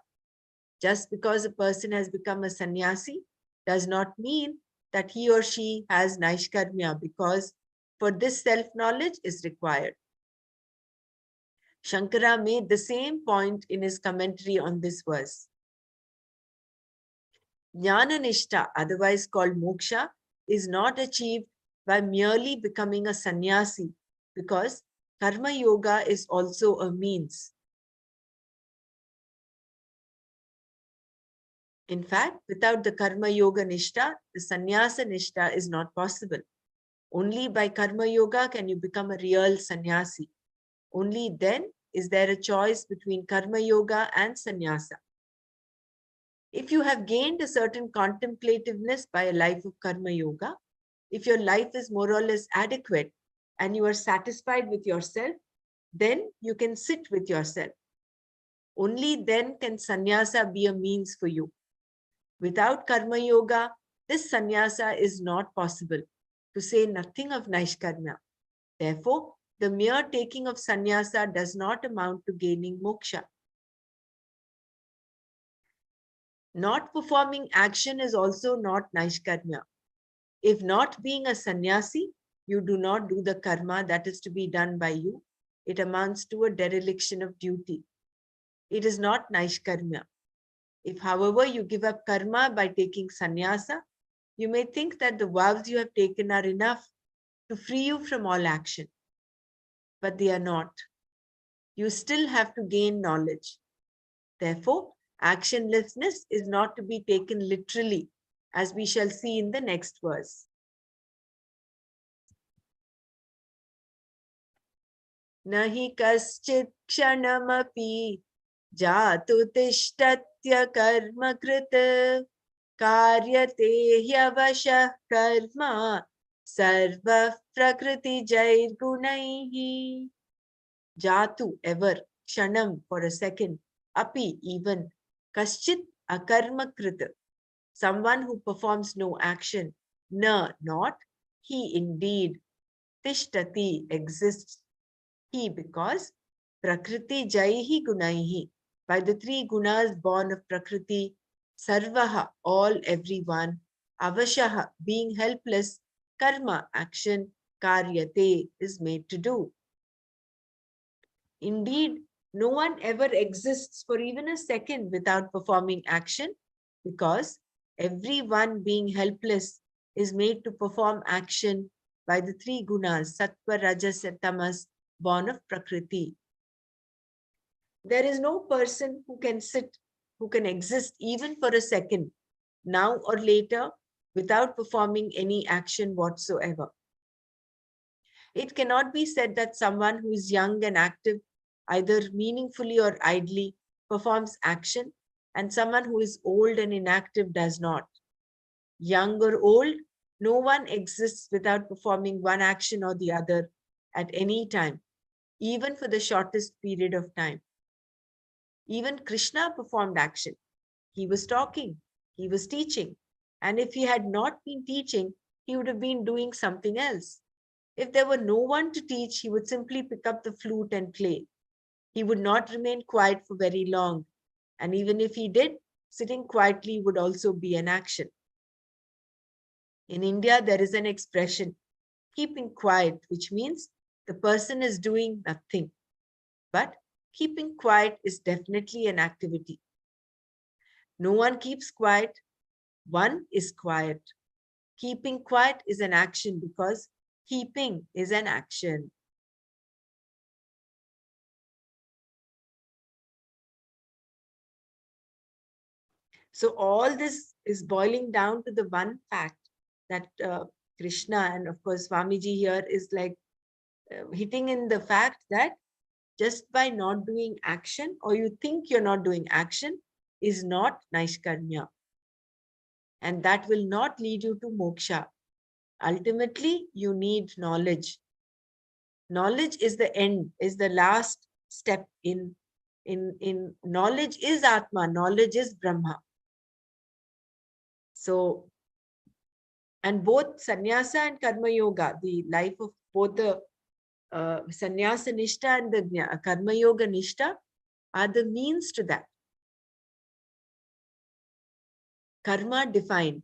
Just because a person has become a sannyasi does not mean that he or she has naishkarmya, because for this self-knowledge is required. Shankara made the same point in his commentary on this verse. Jnana nishta, otherwise called moksha, is not achieved by merely becoming a sannyasi, because karma yoga is also a means. In fact, without the karma yoga nishta, the sannyasa nishta is not possible. Only by karma yoga can you become a real sannyasi. Only then is there a choice between karma yoga and sannyasa. If you have gained a certain contemplativeness by a life of karma yoga, if your life is more or less adequate and you are satisfied with yourself, then you can sit with yourself. Only then can sannyasa be a means for you. Without karma yoga, this sannyasa is not possible, to say nothing of naishkarmya. Therefore, the mere taking of sannyasa does not amount to gaining moksha. Not performing action is also not naishkarmya. If not being a sannyasi, you do not do the karma that is to be done by you, it amounts to a dereliction of duty. It is not naishkarmya. If, however, you give up karma by taking sannyasa, you may think that the vows you have taken are enough to free you from all action. But they are not. You still have to gain knowledge. Therefore, actionlessness is not to be taken literally, as we shall see in the next verse. Nahi kaschit kshanamapi jatu tishtatya karma krita karyate hyavashah karma sarva prakriti jair gunaihi. Jatu, ever, kshanam, for a second, api, even, kaschit akarma krita, someone who performs no action, na, not, he indeed, tishtati, exists, he, because prakriti jaihi gunaihi, by the three gunas born of prakriti, sarvaha, all, everyone, avashaha, being helpless, karma, action, karyate, is made to do. Indeed, no one ever exists for even a second without performing action, because everyone being helpless is made to perform action by the three gunas, sattva, rajas, and tamas, born of prakriti. There is no person who can sit, who can exist even for a second, now or later, without performing any action whatsoever. It cannot be said that someone who is young and active either meaningfully or idly, performs action, and someone who is old and inactive does not. Young or old, no one exists without performing one action or the other at any time, even for the shortest period of time. Even Krishna performed action. He was talking, he was teaching, and if he had not been teaching, he would have been doing something else. If there were no one to teach, he would simply pick up the flute and play. He would not remain quiet for very long, and even if he did, sitting quietly would also be an action. In India, there is an expression, keeping quiet, which means the person is doing nothing. But keeping quiet is definitely an activity. No one keeps quiet, one is quiet. Keeping quiet is an action because keeping is an action. So all this is boiling down to the one fact that Krishna and of course Swamiji here is like hitting in the fact that just by not doing action, or you think you're not doing action, is not Naishkarmya. And that will not lead you to moksha. Ultimately, you need knowledge. Knowledge is the end, is the last step in knowledge is Atma, knowledge is Brahma. So, and both sannyasa and karma yoga, the life of both the sannyasa nishta and the karma yoga nishta are the means to that. Karma defined.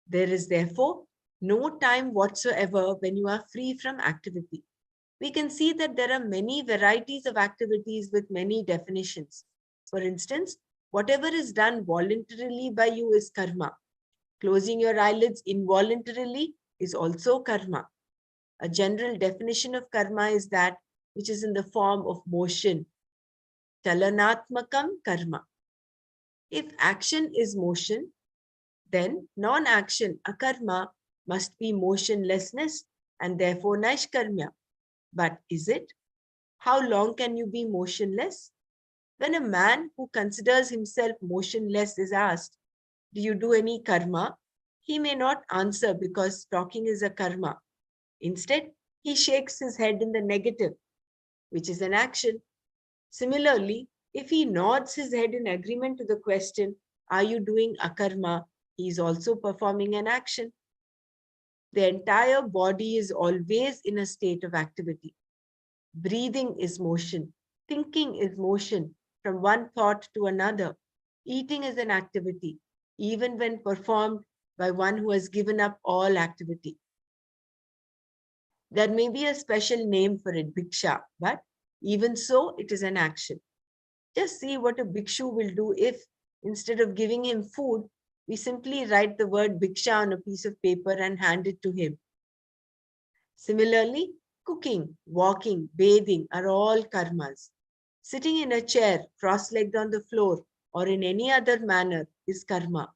There is therefore no time whatsoever when you are free from activity. We can see that there are many varieties of activities with many definitions. For instance, whatever is done voluntarily by you is karma. Closing your eyelids involuntarily is also karma. A general definition of karma is that which is in the form of motion. Chalanatmakam karma. If action is motion, then non-action, akarma, must be motionlessness and therefore naishkarmya. But is it? How long can you be motionless? When a man who considers himself motionless is asked, do you do any karma? He may not answer because talking is a karma. Instead, he shakes his head in the negative, which is an action. Similarly, if he nods his head in agreement to the question, are you doing akarma? He is also performing an action. The entire body is always in a state of activity. Breathing is motion. Thinking is motion from one thought to another. Eating is an activity, even when performed by one who has given up all activity. There may be a special name for it, bhiksha, but even so, it is an action. Just see what a bhikshu will do if, instead of giving him food, we simply write the word bhiksha on a piece of paper and hand it to him. Similarly, cooking, walking, bathing are all karmas. Sitting in a chair, cross-legged on the floor, or in any other manner is karma.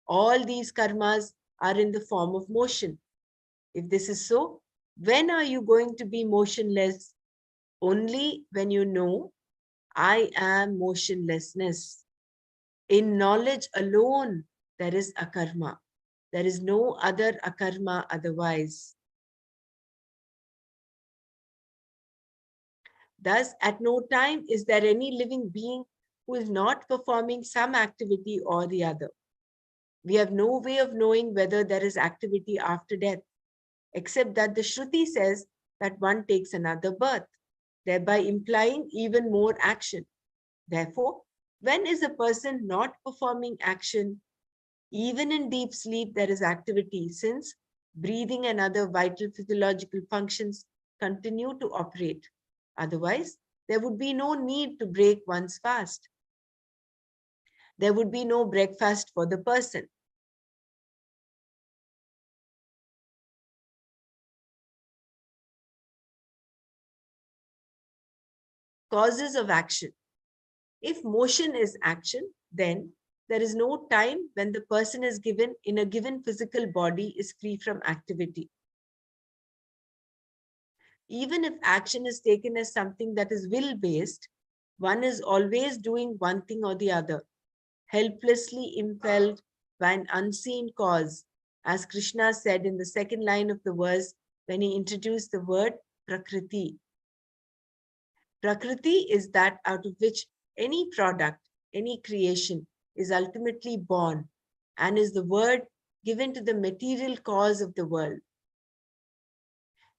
All these karmas are in the form of motion. If this is so, when are you going to be motionless? Only when you know, I am motionlessness. In knowledge alone, there is akarma. There is no other akarma otherwise. Thus, at no time is there any living being who is not performing some activity or the other. We have no way of knowing whether there is activity after death, except that the Shruti says that one takes another birth, thereby implying even more action. Therefore, when is a person not performing action? Even in deep sleep, there is activity, since breathing and other vital physiological functions continue to operate. Otherwise, there would be no need to break one's fast. There would be no breakfast for the person. Causes of action. If motion is action, then there is no time when the person is given in a given physical body is free from activity. Even if action is taken as something that is will-based, one is always doing one thing or the other, helplessly impelled by an unseen cause, as Krishna said in the second line of the verse when he introduced the word Prakriti. Prakriti is that out of which any product, any creation is ultimately born, and is the word given to the material cause of the world.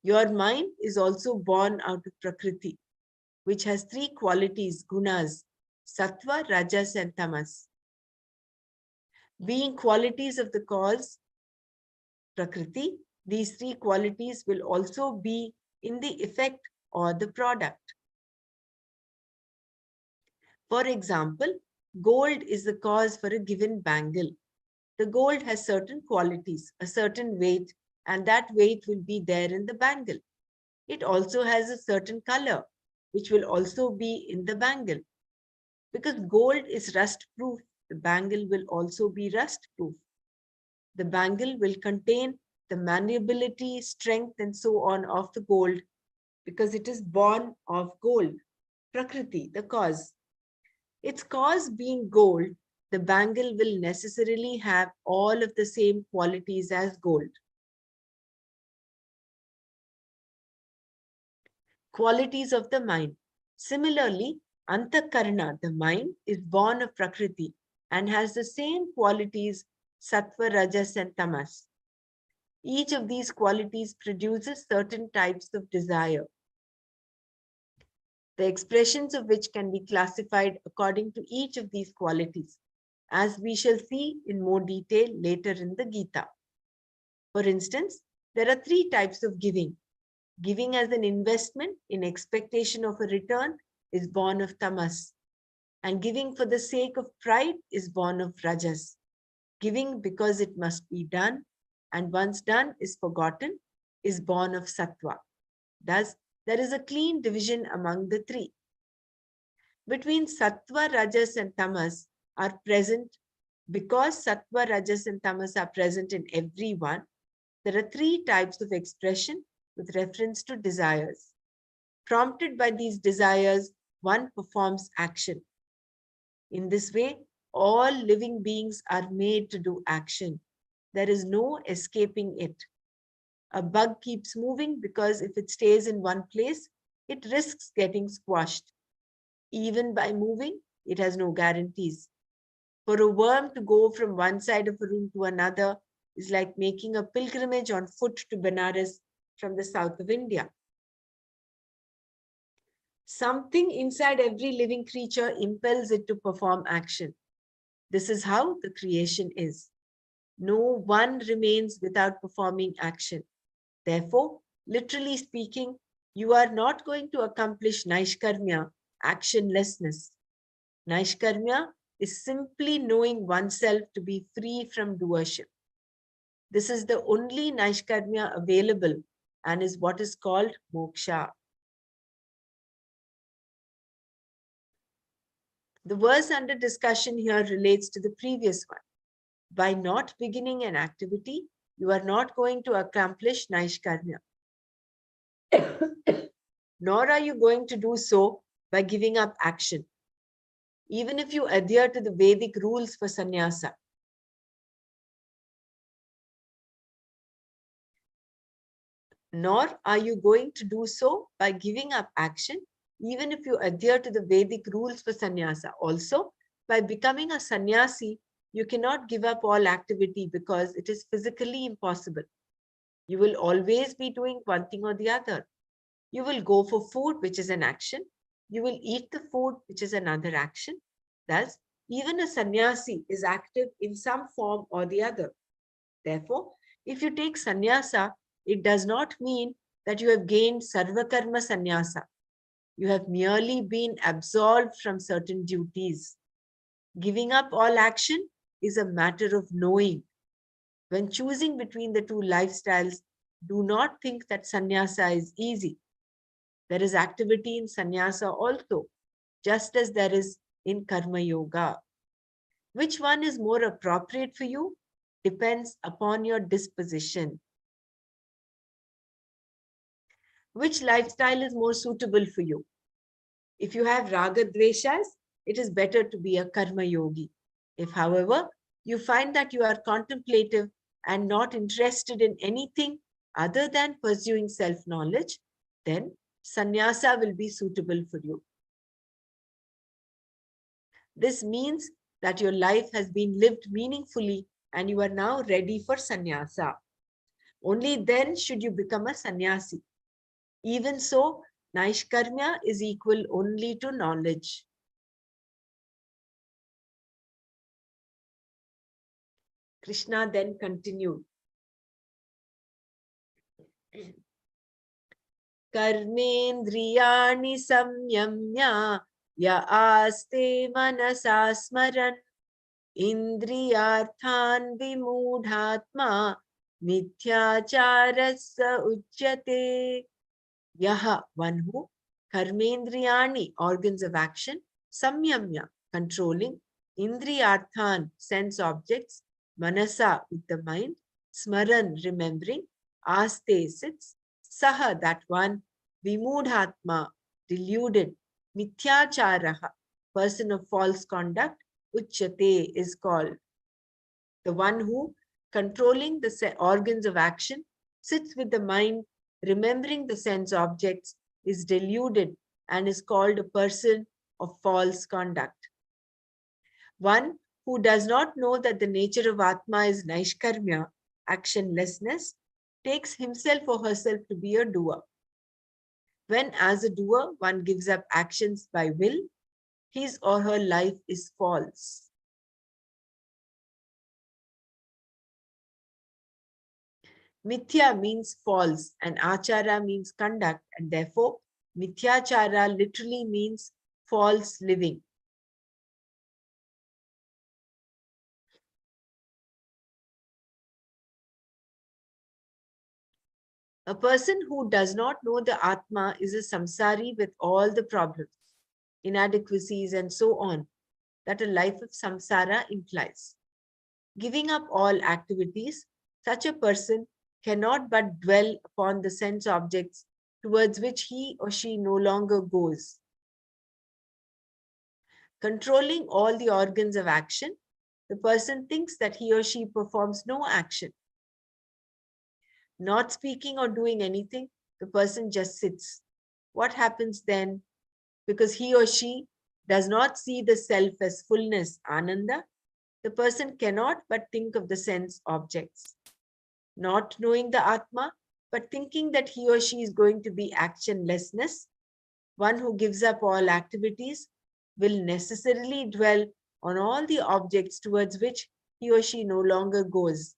Your mind is also born out of Prakriti, which has three qualities, gunas, sattva, rajas, and tamas. Being qualities of the cause, Prakriti, these three qualities will also be in the effect or the product. For example, gold is the cause for a given bangle. The gold has certain qualities, a certain weight, and that weight will be there in the bangle. It also has a certain color, which will also be in the bangle. Because gold is rust proof, the bangle will also be rust proof. The bangle will contain the malleability, strength, and so on of the gold, because it is born of gold. Prakriti, the cause. Its cause being gold, the bangle will necessarily have all of the same qualities as gold. Qualities of the mind. Similarly, Antakarna, the mind, is born of Prakriti and has the same qualities Sattva, Rajas, and Tamas. Each of these qualities produces certain types of desire, the expressions of which can be classified according to each of these qualities, as we shall see in more detail later in the Gita. For instance, there are three types of giving. Giving as an investment in expectation of a return is born of tamas, and giving for the sake of pride is born of rajas. Giving because it must be done, and once done is forgotten, is born of sattva. Thus, there is a clean division among the three. Between sattva, rajas, and tamas are present. Because sattva, rajas, and tamas are present in everyone, there are three types of expression with reference to desires. Prompted by these desires, one performs action. In this way, all living beings are made to do action. There is no escaping it. A bug keeps moving because if it stays in one place, it risks getting squashed. Even by moving, it has no guarantees. For a worm to go from one side of a room to another is like making a pilgrimage on foot to Benares from the south of India. Something inside every living creature impels it to perform action. This is how the creation is. No one remains without performing action. Therefore, literally speaking, you are not going to accomplish Naishkarmya, actionlessness. Naishkarmya is simply knowing oneself to be free from doership. This is the only Naishkarmya available and is what is called moksha. The verse under discussion here relates to the previous one. By not beginning an activity, you are not going to accomplish Naishkarmya. Nor are you going to do so by giving up action. Even if you adhere to the Vedic rules for sannyasa. Nor are you going to do so by giving up action, even if you adhere to the Vedic rules for sannyasa. Also, by becoming a sannyasi, you cannot give up all activity because it is physically impossible. You will always be doing one thing or the other. You will go for food, which is an action. You will eat the food, which is another action. Thus, even a sannyasi is active in some form or the other. Therefore, if you take sannyasa, it does not mean that you have gained sarvakarma sannyasa. You have merely been absolved from certain duties. Giving up all action is a matter of knowing. When choosing between the two lifestyles, do not think that sannyasa is easy. There is activity in sannyasa also, just as there is in karma yoga. Which one is more appropriate for you depends upon your disposition. Which lifestyle is more suitable for you? If you have raga dveshas, it is better to be a karma yogi. If, however, you find that you are contemplative and not interested in anything other than pursuing self-knowledge, then sannyasa will be suitable for you. This means that your life has been lived meaningfully and you are now ready for sannyasa. Only then should you become a sannyasi. Even so, Naishkarmya is equal only to knowledge. Krishna then continued. Karmendriyani samyamya ya aste manasa smaran indriyarthan vimudhatma mithyacharasya uchyate. Yaha, one who, karmendriyani, organs of action, samyamya, controlling, indriyarthan, sense objects, manasa, with the mind, smaran, remembering, aste, sits, saha, that one, vimudhatma, deluded, mithyacharaha, person of false conduct, uchyate, is called. The one who, controlling the organs of action, sits with the mind, remembering the sense objects, is deluded and is called a person of false conduct. One who does not know that the nature of Atma is Naishkarmya, actionlessness, takes himself or herself to be a doer. When, as a doer, one gives up actions by will, his or her life is false. Mithya means false and achara means conduct, and therefore mithyachara literally means false living. A person who does not know the Atma is a samsari with all the problems, inadequacies, and so on that a life of samsara implies. Giving up all activities, such a person cannot but dwell upon the sense objects towards which he or she no longer goes. Controlling all the organs of action, the person thinks that he or she performs no action. Not speaking or doing anything, the person just sits. What happens then? Because he or she does not see the self as fullness, ananda, the person cannot but think of the sense objects. Not knowing the Atma, but thinking that he or she is going to be actionlessness, one who gives up all activities will necessarily dwell on all the objects towards which he or she no longer goes.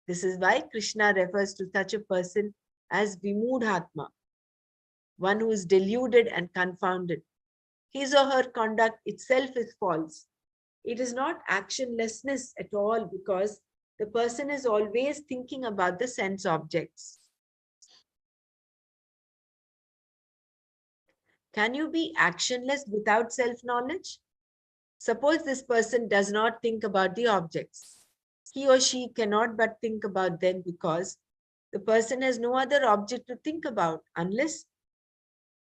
This is why Krishna refers to such a person as Vimudhatma, one who is deluded and confounded. His or her conduct itself is false. It is not actionlessness at all because the person is always thinking about the sense objects. Can you be actionless without self-knowledge? Suppose this person does not think about the objects. He or she cannot but think about them because the person has no other object to think about unless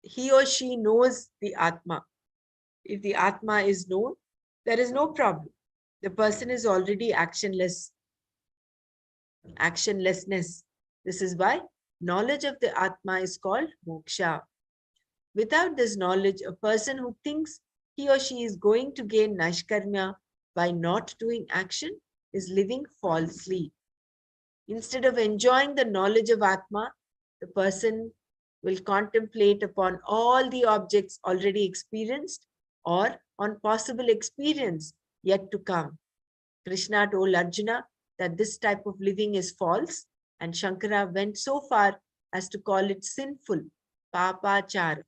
he or she knows the Atma. If the Atma is known, there is no problem. The person is already actionlessness. This is why knowledge of the Atma is called moksha. Without this knowledge, a person who thinks he or she is going to gain Naishkarmya by not doing action is living falsely. Instead of enjoying the knowledge of Atma, the person will contemplate upon all the objects already experienced or on possible experience yet to come. Krishna told Arjuna that this type of living is false, and Shankara went so far as to call it sinful, papachara.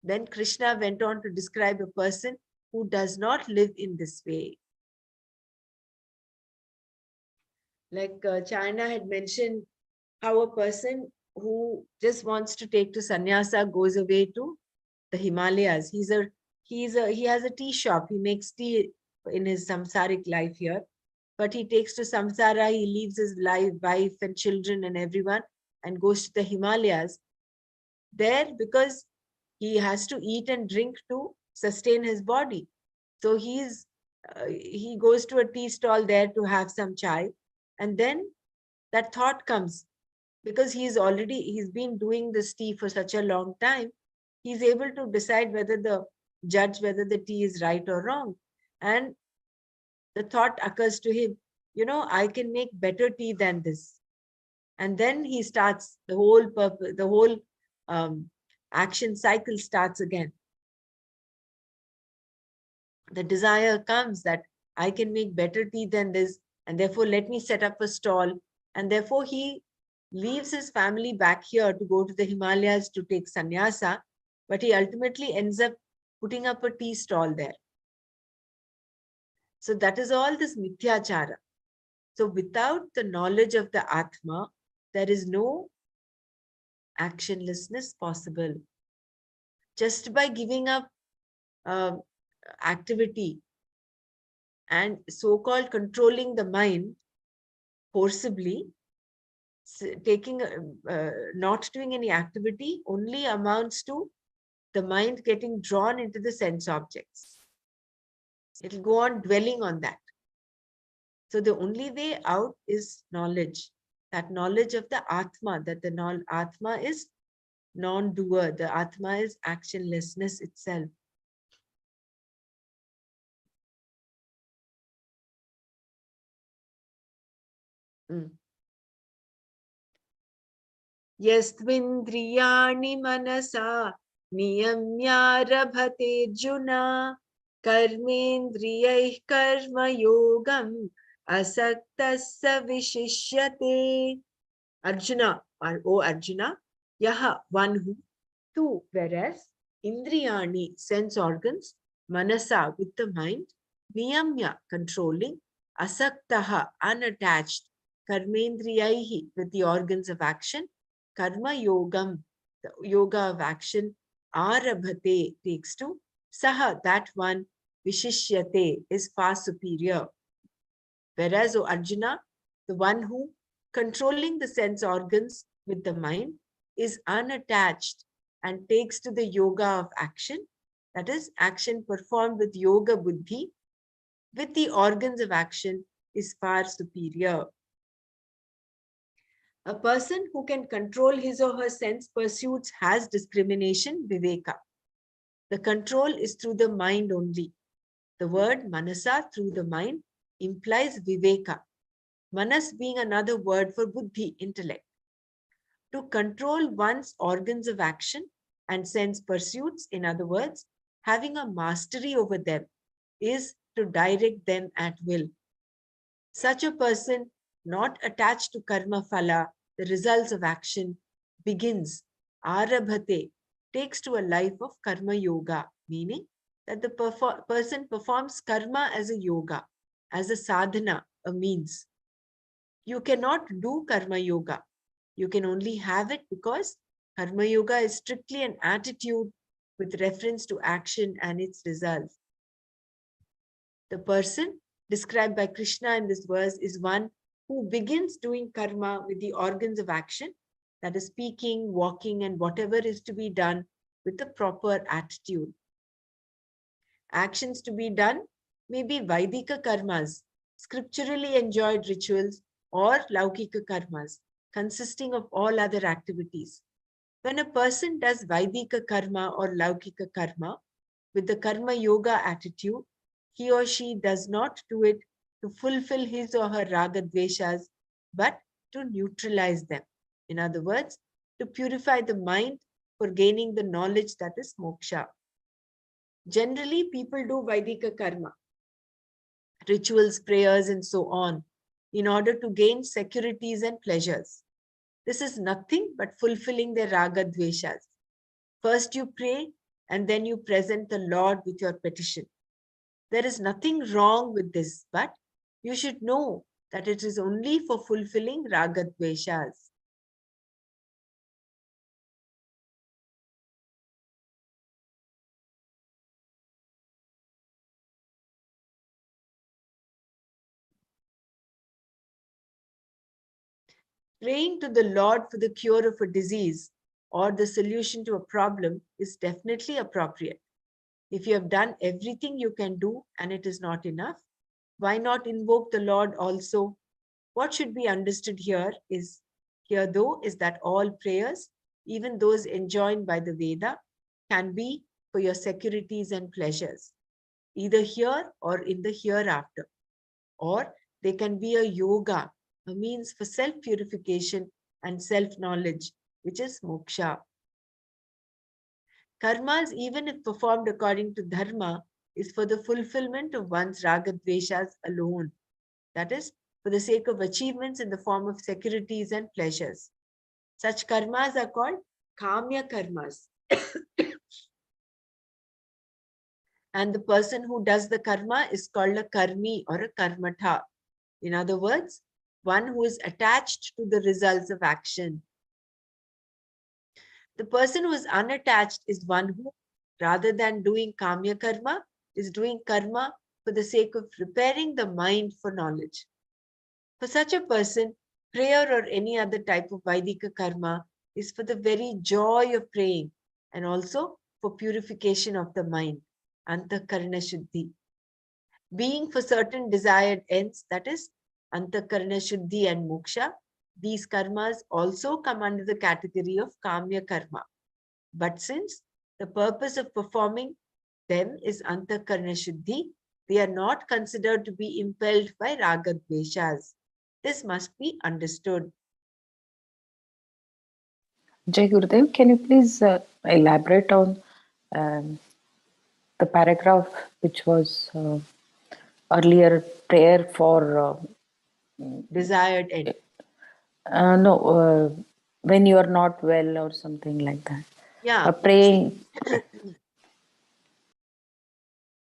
Then Krishna went on to describe a person who does not live in this way. Like China had mentioned how a person who just wants to take to sannyasa goes away to the Himalayas. He has a tea shop. He makes tea in his samsaric life here, but he takes to samsara. He leaves his wife and children and everyone, and goes to the Himalayas, there because he has to eat and drink to sustain his body. So he goes to a tea stall there to have some chai, and then that thought comes, because he's been doing this tea for such a long time. He's able to decide whether the tea is right or wrong. And the thought occurs to him, I can make better tea than this. And then he starts the whole um, action cycle starts again. The desire comes that I can make better tea than this, and therefore let me set up a stall. And therefore he leaves his family back here to go to the Himalayas to take sannyasa, but he ultimately ends up putting up a tea stall there. So that is all this mithyachara. So without the knowledge of the Atma, there is no actionlessness possible. Just by giving up activity and so-called controlling the mind forcibly, not doing any activity only amounts to the mind getting drawn into the sense objects. It'll go on dwelling on that. So the only way out is knowledge. That knowledge of the Atma, that the Atma is non-doer. The Atma is actionlessness itself. Yastvindriyani manasa niyamyarabhaterjuna karmendriyaih karma yogam asaktasya vishishyate. Arjuna, or O Arjuna, yaha, one who, two, whereas, indriyani, sense organs, manasa, with the mind, niyamya, controlling, asaktaha, unattached, karmendriyaihi, with the organs of action, karma yogam, the yoga of action, arabhate, takes to, saha, that one, vishishyate, is far superior. Whereas, O Arjuna, the one who, controlling the sense organs with the mind, is unattached and takes to the yoga of action, that is, action performed with yoga buddhi, with the organs of action, is far superior. A person who can control his or her sense pursuits has discrimination, viveka. The control is through the mind only. The word manasa, through the mind, implies viveka. Manas being another word for buddhi, intellect. To control one's organs of action and sense pursuits, in other words, having a mastery over them, is to direct them at will. Such a person, not attached to karma phala, the results of action, begins, arabhate, takes to a life of karma yoga, meaning that the person performs karma as a yoga, as a sadhana, a means. You cannot do karma yoga. You can only have it because karma yoga is strictly an attitude with reference to action and its results. The person described by Krishna in this verse is one who begins doing karma with the organs of action, that is speaking, walking, and whatever is to be done with the proper attitude. Actions to be done may be Vaidika karmas, scripturally enjoined rituals, or Laukika karmas, consisting of all other activities. When a person does Vaidika karma or Laukika karma with the karma yoga attitude, he or she does not do it to fulfill his or her raga dveshas, but to neutralize them. In other words, to purify the mind for gaining the knowledge that is moksha. Generally, people do Vaidika karma, rituals, prayers, and so on, in order to gain securities and pleasures. This is nothing but fulfilling their raga dveshas. First you pray, and then you present the Lord with your petition. There is nothing wrong with this, but you should know that it is only for fulfilling raga dveshas. Praying to the Lord for the cure of a disease or the solution to a problem is definitely appropriate. If you have done everything you can do and it is not enough, why not invoke the Lord also? What should be understood here though is that all prayers, even those enjoined by the Veda, can be for your securities and pleasures, either here or in the hereafter. Or they can be a yoga, a means for self-purification and self-knowledge, which is moksha. Karmas, even if performed according to dharma, is for the fulfillment of one's ragadveshas alone. That is, for the sake of achievements in the form of securities and pleasures. Such karmas are called kamya karmas. And the person who does the karma is called a karmi or a karmatha. In other words, one who is attached to the results of action. The person who is unattached is one who, rather than doing kamya karma, is doing karma for the sake of preparing the mind for knowledge. For such a person, prayer or any other type of Vaidika karma is for the very joy of praying and also for purification of the mind, antakarana shuddhi. Being for certain desired ends, that is, antakarana shuddhi and moksha, these karmas also come under the category of kamya karma. But since the purpose of performing them is antakarana shuddhi, they are not considered to be impelled by raga dveshas. This must be understood. Jai Gurudev, can you please elaborate on um, the paragraph which was earlier prayer for Desired end. no when you are not well or something like that. Yeah. Praying.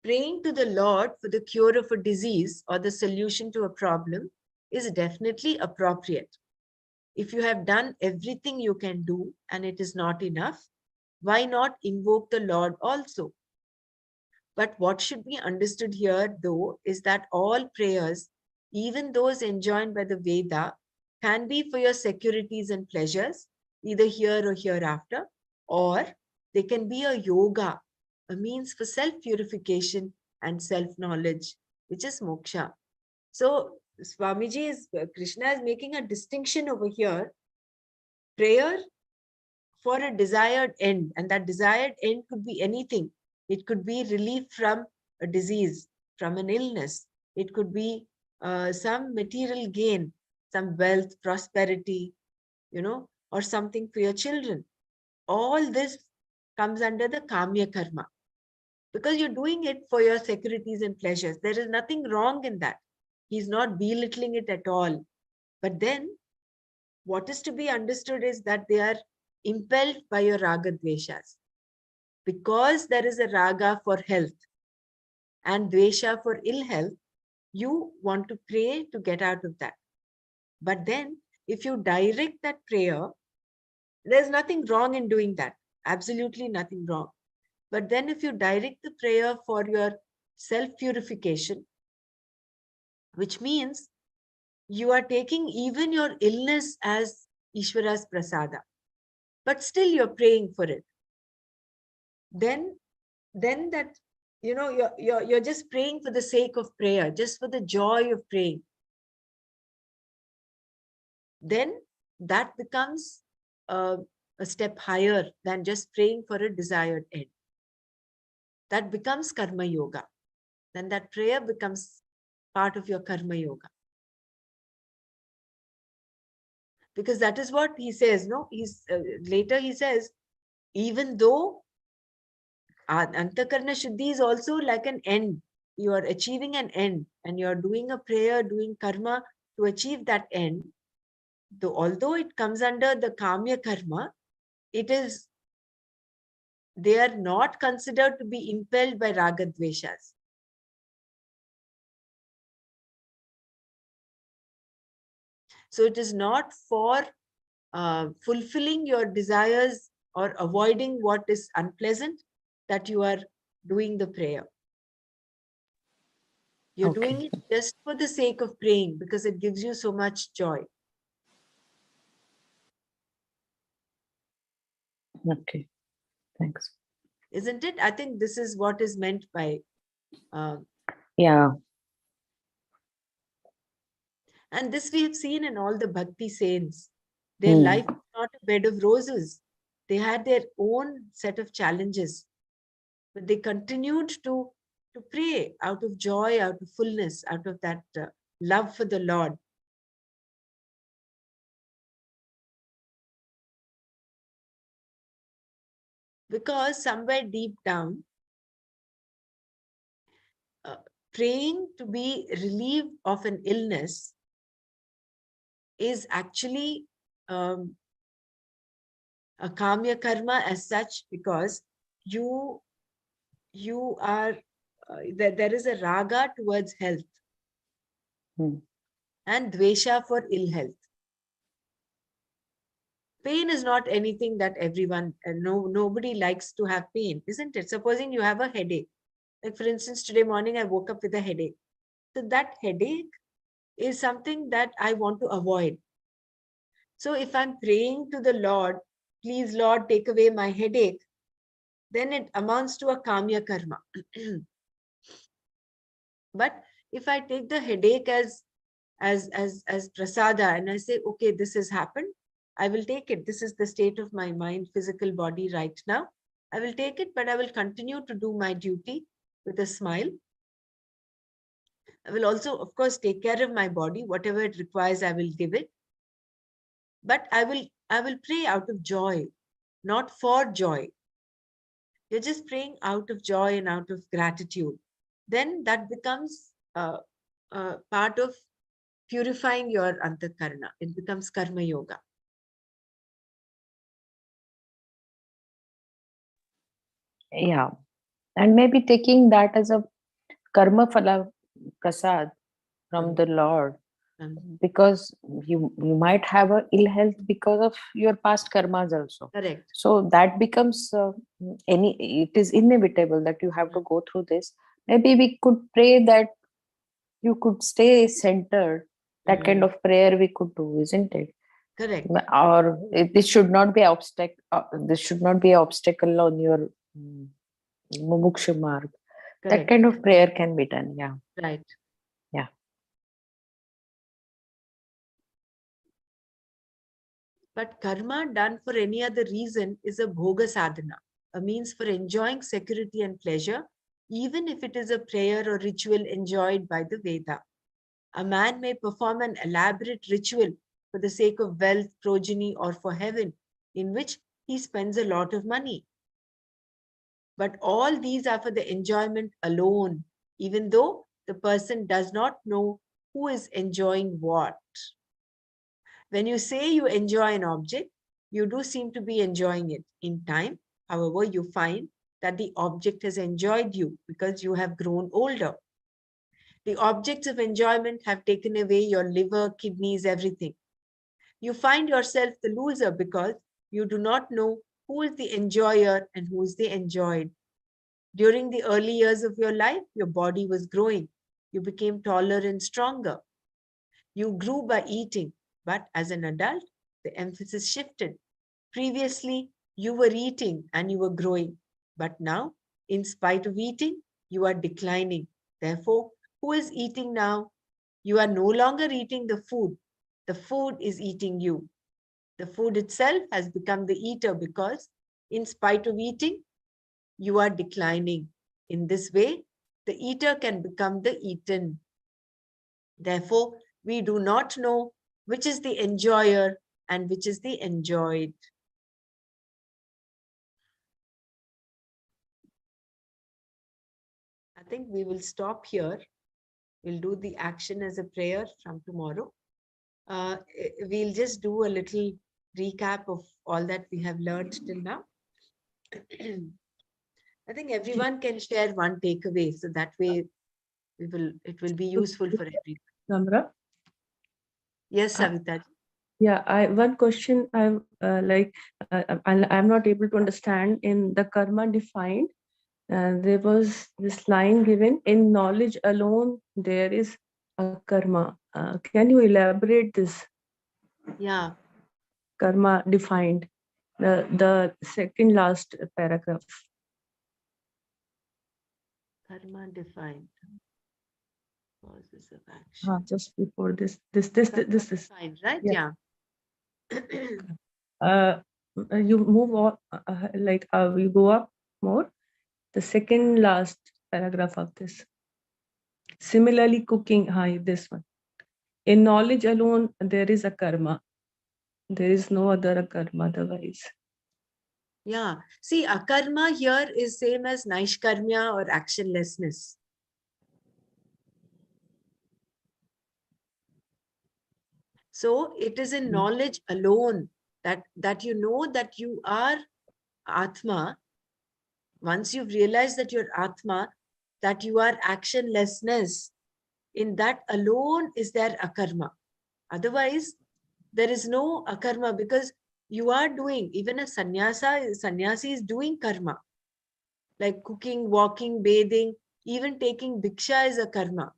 Praying to the Lord for the cure of a disease or the solution to a problem is definitely appropriate. If you have done everything you can do and it is not enough, why not invoke the Lord also? But what should be understood here, though, is that all prayers, even those enjoined by the Veda, can be for your securities and pleasures, either here or hereafter, or they can be a yoga, a means for self-purification and self-knowledge, which is moksha. So Krishna is making a distinction over here. Prayer for a desired end, and that desired end could be anything. It could be relief from a disease, from an illness. It could be some material gain, some wealth, prosperity, or something for your children. All this comes under the kamya karma, because you're doing it for your securities and pleasures. There is nothing wrong in that. He's not belittling it at all. But then what is to be understood is that they are impelled by your raga dveshas. Because there is a raga for health and dvesha for ill health, you want to pray to get out of that. But then if you direct that prayer, there's nothing wrong in doing that. Absolutely nothing wrong. But then if you direct the prayer for your self-purification, which means you are taking even your illness as Ishvara's prasada, but still you're praying for it. Then that, you're just praying for the sake of prayer, just for the joy of praying. Then that becomes a step higher than just praying for a desired end. That becomes karma yoga. Then that prayer becomes part of your karma yoga. Because that is what he says, no? Later he says, even though antakarna shuddhi is also like an end. You are achieving an end and you are doing a prayer, doing karma to achieve that end. Although it comes under the kamya karma, they are not considered to be impelled by raga dveshas. So it is not for fulfilling your desires or avoiding what is unpleasant that you are doing the prayer. You're doing it just for the sake of praying because it gives you so much joy. Okay, thanks. Isn't it? I think this is what is meant by, Yeah. and this we have seen in all the bhakti saints. Their Hmm. life was not a bed of roses. They had their own set of challenges, but they continued to pray out of joy, out of fullness, out of that love for the Lord. Because somewhere deep down, praying to be relieved of an illness is actually a kamya karma as such, because you are there is a raga towards health and dvesha for ill health. Pain is not anything that everyone, nobody likes to have pain, isn't it? Supposing you have a headache, like for instance, today morning I woke up with a headache. So that headache is something that I want to avoid. So if I'm praying to the Lord, please Lord, take away my headache, then it amounts to a kamya karma. But if I take the headache as prasada, and I say, okay, this has happened, I will take it. This is the state of my mind, physical body right now. I will take it, but I will continue to do my duty with a smile. I will also, of course, take care of my body. Whatever it requires, I will give it. But I will pray out of joy, not for joy. You're just praying out of joy and out of gratitude. Then that becomes part of purifying your antakarna. It becomes karma yoga. Yeah. And maybe taking that as a karma phala prasad from the Lord, because you might have a ill health because of your past karmas also. Correct. So that becomes it is inevitable that you have to go through this. Maybe we could pray that you could stay centered. That kind of prayer we could do, isn't it? Correct. Or this should not be obstacle. This should not be an obstacle on your mumuksha marg. That Correct. kind of prayer can be done. Yeah. Right. Yeah. But karma done for any other reason is a bhoga sadhana, a means for enjoying security and pleasure, even if it is a prayer or ritual enjoyed by the Veda. A man may perform an elaborate ritual for the sake of wealth, progeny, or for heaven, in which he spends a lot of money. But all these are for the enjoyment alone, even though the person does not know who is enjoying what. When you say you enjoy an object, you do seem to be enjoying it. In time, however, you find that the object has enjoyed you because you have grown older. The objects of enjoyment have taken away your liver, kidneys, everything. You find yourself the loser because you do not know who is the enjoyer and who is the enjoyed. During the early years of your life, your body was growing. You became taller and stronger. You grew by eating, but as an adult, the emphasis shifted. Previously, you were eating and you were growing, but now, in spite of eating, you are declining. Therefore, who is eating now? You are no longer eating the food. The food is eating you. The food itself has become the eater because, in spite of eating, you are declining. In this way, the eater can become the eaten. Therefore, we do not know which is the enjoyer and which is the enjoyed. I think we will stop here. We'll do the action as a prayer from tomorrow. We'll just do a little recap of all that we have learned till now. I think everyone can share one takeaway, so that way it will be useful for everyone. Namra? Yes, Savita. Yeah, one question I'm not able to understand in the karma defined. There was this line given, in knowledge alone there is a karma. Can you elaborate this? Yeah. Karma defined. the second last paragraph. Karma defined. Causes of action. Just before this is Defined, right? yeah. Yeah. You move on, we go up more. The second last paragraph of this. Similarly, cooking, this one. In knowledge alone, there is a karma. There is no other karma otherwise. Yeah. See, akarma here is same as naishkarmya or actionlessness. So it is in knowledge alone that you know that you are Atma. Once you've realized that you're Atma, that you are actionlessness, in that alone is there akarma. Otherwise, there is no akarma, because you are doing, even a sannyasi is doing karma. Like cooking, walking, bathing, even taking bhiksha is a karma.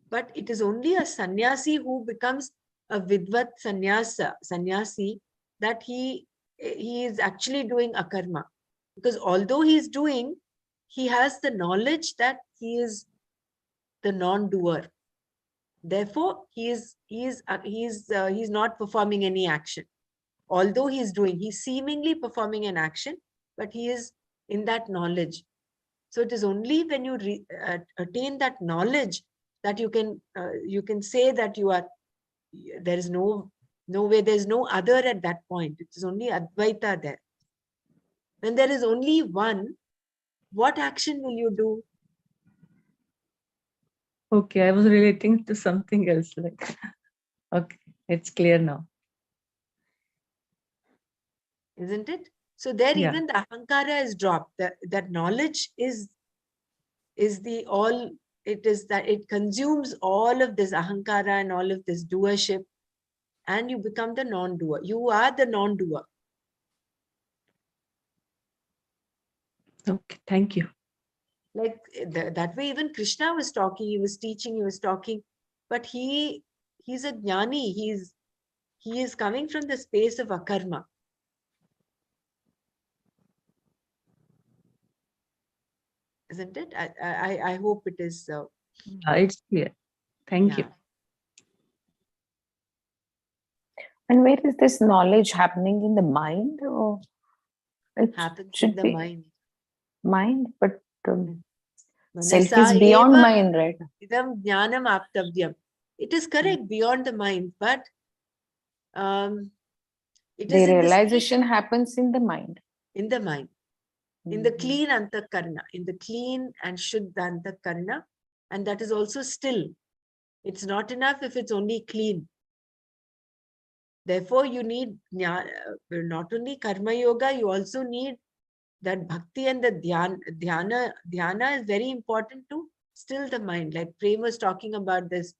But it is only a sannyasi who becomes a vidvat sannyasi, that he is actually doing akarma. Because although he is doing, he has the knowledge that he is the non-doer. Therefore, he's not performing any action. Although he's seemingly performing an action, but he is in that knowledge. So it is only when you attain that knowledge that you can say that you are, there is no way, there is no other at that point. It is only Advaita there. When there is only one, what action will you do? Okay, I was relating to something else. Okay, it's clear now. Isn't it? So there, Yeah. even the ahankara is dropped. That knowledge is the all, it is that it consumes all of this ahankara and all of this doership, and you become the non-doer. You are the non-doer. Okay, thank you. Like that way, even Krishna was talking, he was teaching, he was talking, but he's a jnani. He is coming from the space of akarma. Isn't it? I hope it is so. It's clear. Thank you. And where is this knowledge happening, in the mind, or it Happens should in the be mind. Mind, but self Manasa is beyond eva mind, right? idam jnanam aptavyam. It is correct, beyond the mind, but it The is in the space realization happens in the mind. in the mind, in the clean antakarna, in the clean and shuddha antakarna, and that is also still. It's not enough if it's only clean. Therefore, you need not only karma yoga, you also need that bhakti and the dhyana. Dhyana is very important to still the mind. Like Prem was talking about this,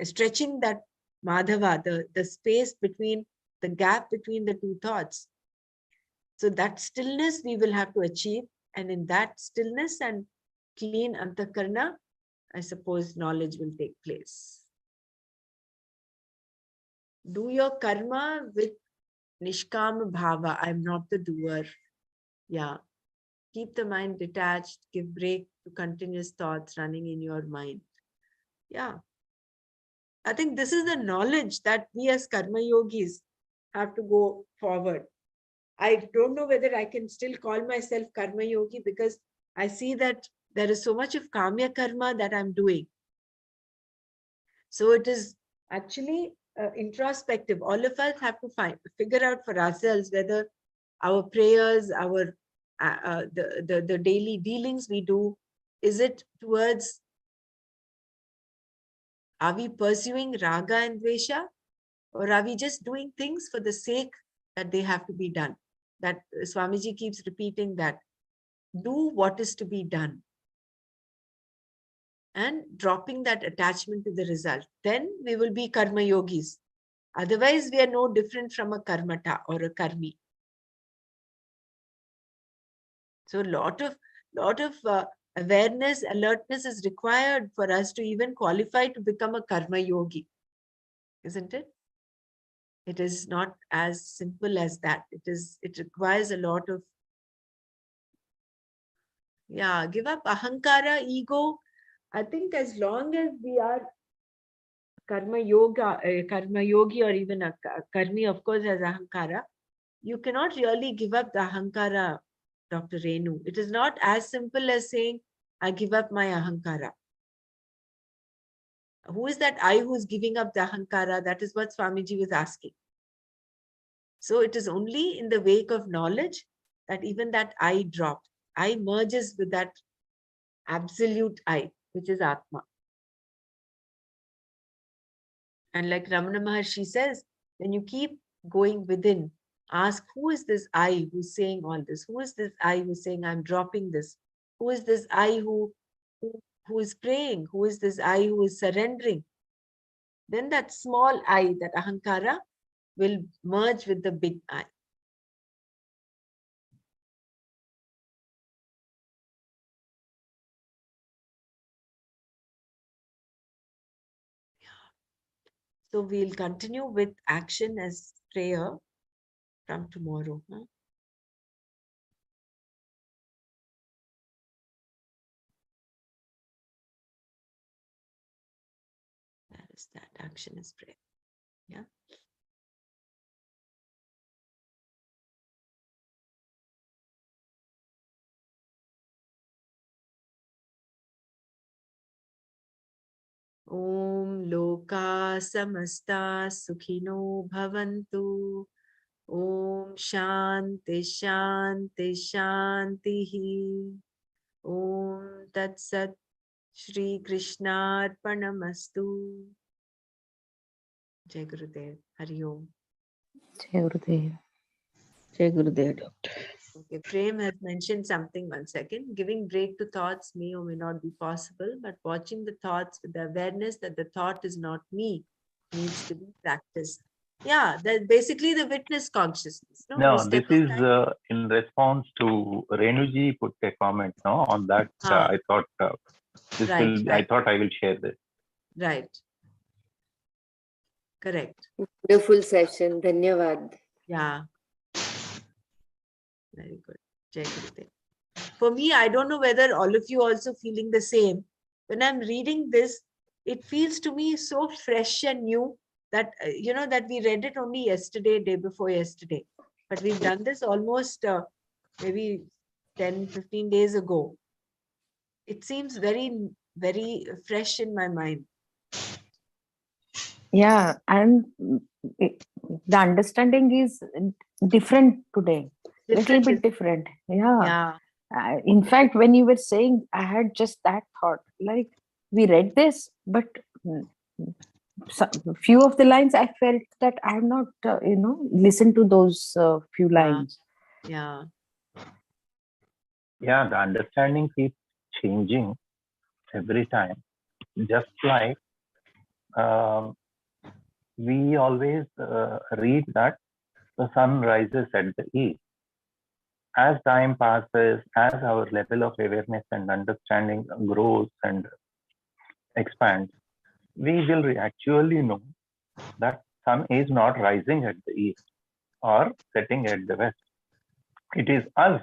stretching that Madhava, the space between, the gap between the two thoughts. So that stillness we will have to achieve. And in that stillness and clean antakarna, I suppose knowledge will take place. Do your karma with nishkama bhava. I'm not the doer. Yeah. Keep the mind detached. Give break to continuous thoughts running in your mind. Yeah. I think this is the knowledge that we as karma yogis have to go forward. I don't know whether I can still call myself karma yogi, because I see that there is so much of kamya karma that I'm doing. So it is actually introspective. All of us have to figure out for ourselves whether our prayers, our the daily dealings we do, is it towards, are we pursuing raga and dvesha, or are we just doing things for the sake that they have to be done? That Swamiji keeps repeating, that do what is to be done, and dropping that attachment to the result. Then we will be karma yogis. Otherwise, we are no different from a karmata or a karmi. So lot of awareness, alertness is required for us to even qualify to become a karma yogi, isn't it? It is not as simple as that. It requires a lot of, give up ahankara, ego. I think as long as we are karma yogi, or even a karmi, of course, has ahankara, you cannot really give up the ahankara, Dr. Renu. It is not as simple as saying, I give up my ahankara. Who is that I who's giving up the ahankara? That is what Swamiji was asking. So it is only in the wake of knowledge that even that I drops. I merges with that absolute I, which is Atma. And like Ramana Maharshi says, when you keep going within, ask, who is this I who's saying all this? Who is this I who's saying I'm dropping this? Who is this I who is praying? Who is this I who is surrendering? Then that small I, that ahankara, will merge with the big I. So we'll continue with action as prayer from tomorrow. That is that. Action is prayer. Yeah. Om Loka Samasta Sukhino Bhavantu. Om Shanti Shanti Shanti. Om Tat Sat Shri Krishna Arpanamastu. Jai Gurudev. Hari Om. Jai Gurudev. Jai Gurudev, Doctor. Okay, Prem has mentioned something. One second. Giving break to thoughts may or may not be possible, but watching the thoughts with the awareness that the thought is not me needs to be practiced. Yeah, that basically the witness consciousness. No, this is in response to Renuji put a comment on that. I thought this will. I thought I will share this. Right. Correct. Wonderful session. Dhanyavad. Yeah. Very good. Jai Gurudev. For me, I don't know whether all of you also feeling the same. When I'm reading this, it feels to me so fresh and new that, that we read it only yesterday, day before yesterday. But we've done this almost maybe 10, 15 days ago. It seems very, very fresh in my mind. Yeah, and the understanding is different today. Little bit different. Yeah. In fact, when you were saying, I had just that thought, like we read this, but few of the lines I felt that I have not, listened to those few lines. Yeah. Yeah, the understanding keeps changing every time. Just like we always read that the sun rises at the east. As time passes, as our level of awareness and understanding grows and expands, we will actually know that sun is not rising at the east or setting at the west. It is us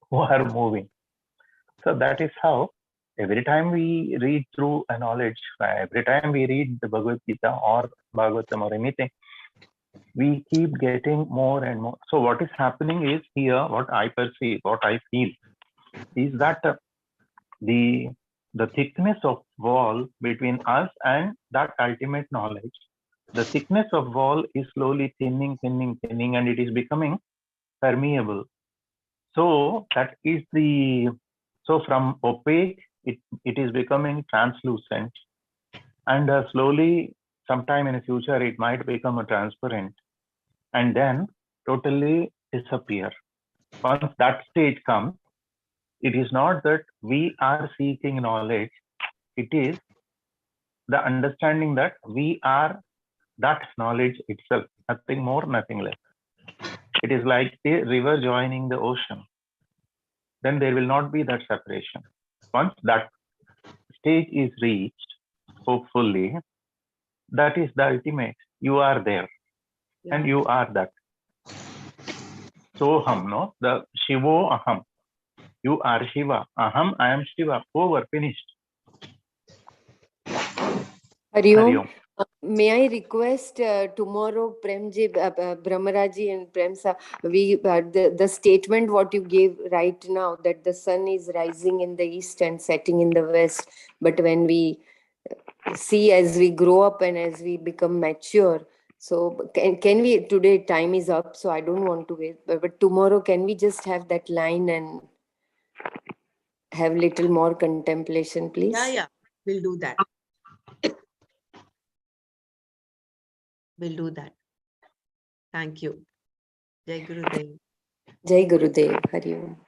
who are moving. So that is how every time we read through a knowledge, every time we read the Bhagavad Gita or Bhagavatam or anything, we keep getting more and more. So what is happening is here, what I perceive, what I feel, is that the thickness of wall between us and that ultimate knowledge, the thickness of wall is slowly thinning, and it is becoming permeable. So that is so from opaque, it is becoming translucent, and slowly, sometime in the future, it might become a transparent, and then totally disappear. Once that stage comes, it is not that we are seeking knowledge, it is the understanding that we are that knowledge itself, nothing more, nothing less. It is like a river joining the ocean. Then there will not be that separation. Once that stage is reached, hopefully, that is the ultimate. You are there. and you are that. Soham, no? The Shivo Aham. You are Shiva. Aham, I am Shiva. Over, finished. Hari Om. Hari Om. May I request tomorrow, Premji, Brahmaraji and Premsa, the statement what you gave right now, that the sun is rising in the east and setting in the west. But when we see as we grow up and as we become mature, so can we, today time is up, so I don't want to wait, but tomorrow can we just have that line and have little more contemplation, please? Yeah, we'll do that. We'll do that. Thank you. Jai Gurudev. Jai Gurudev. Hari Om.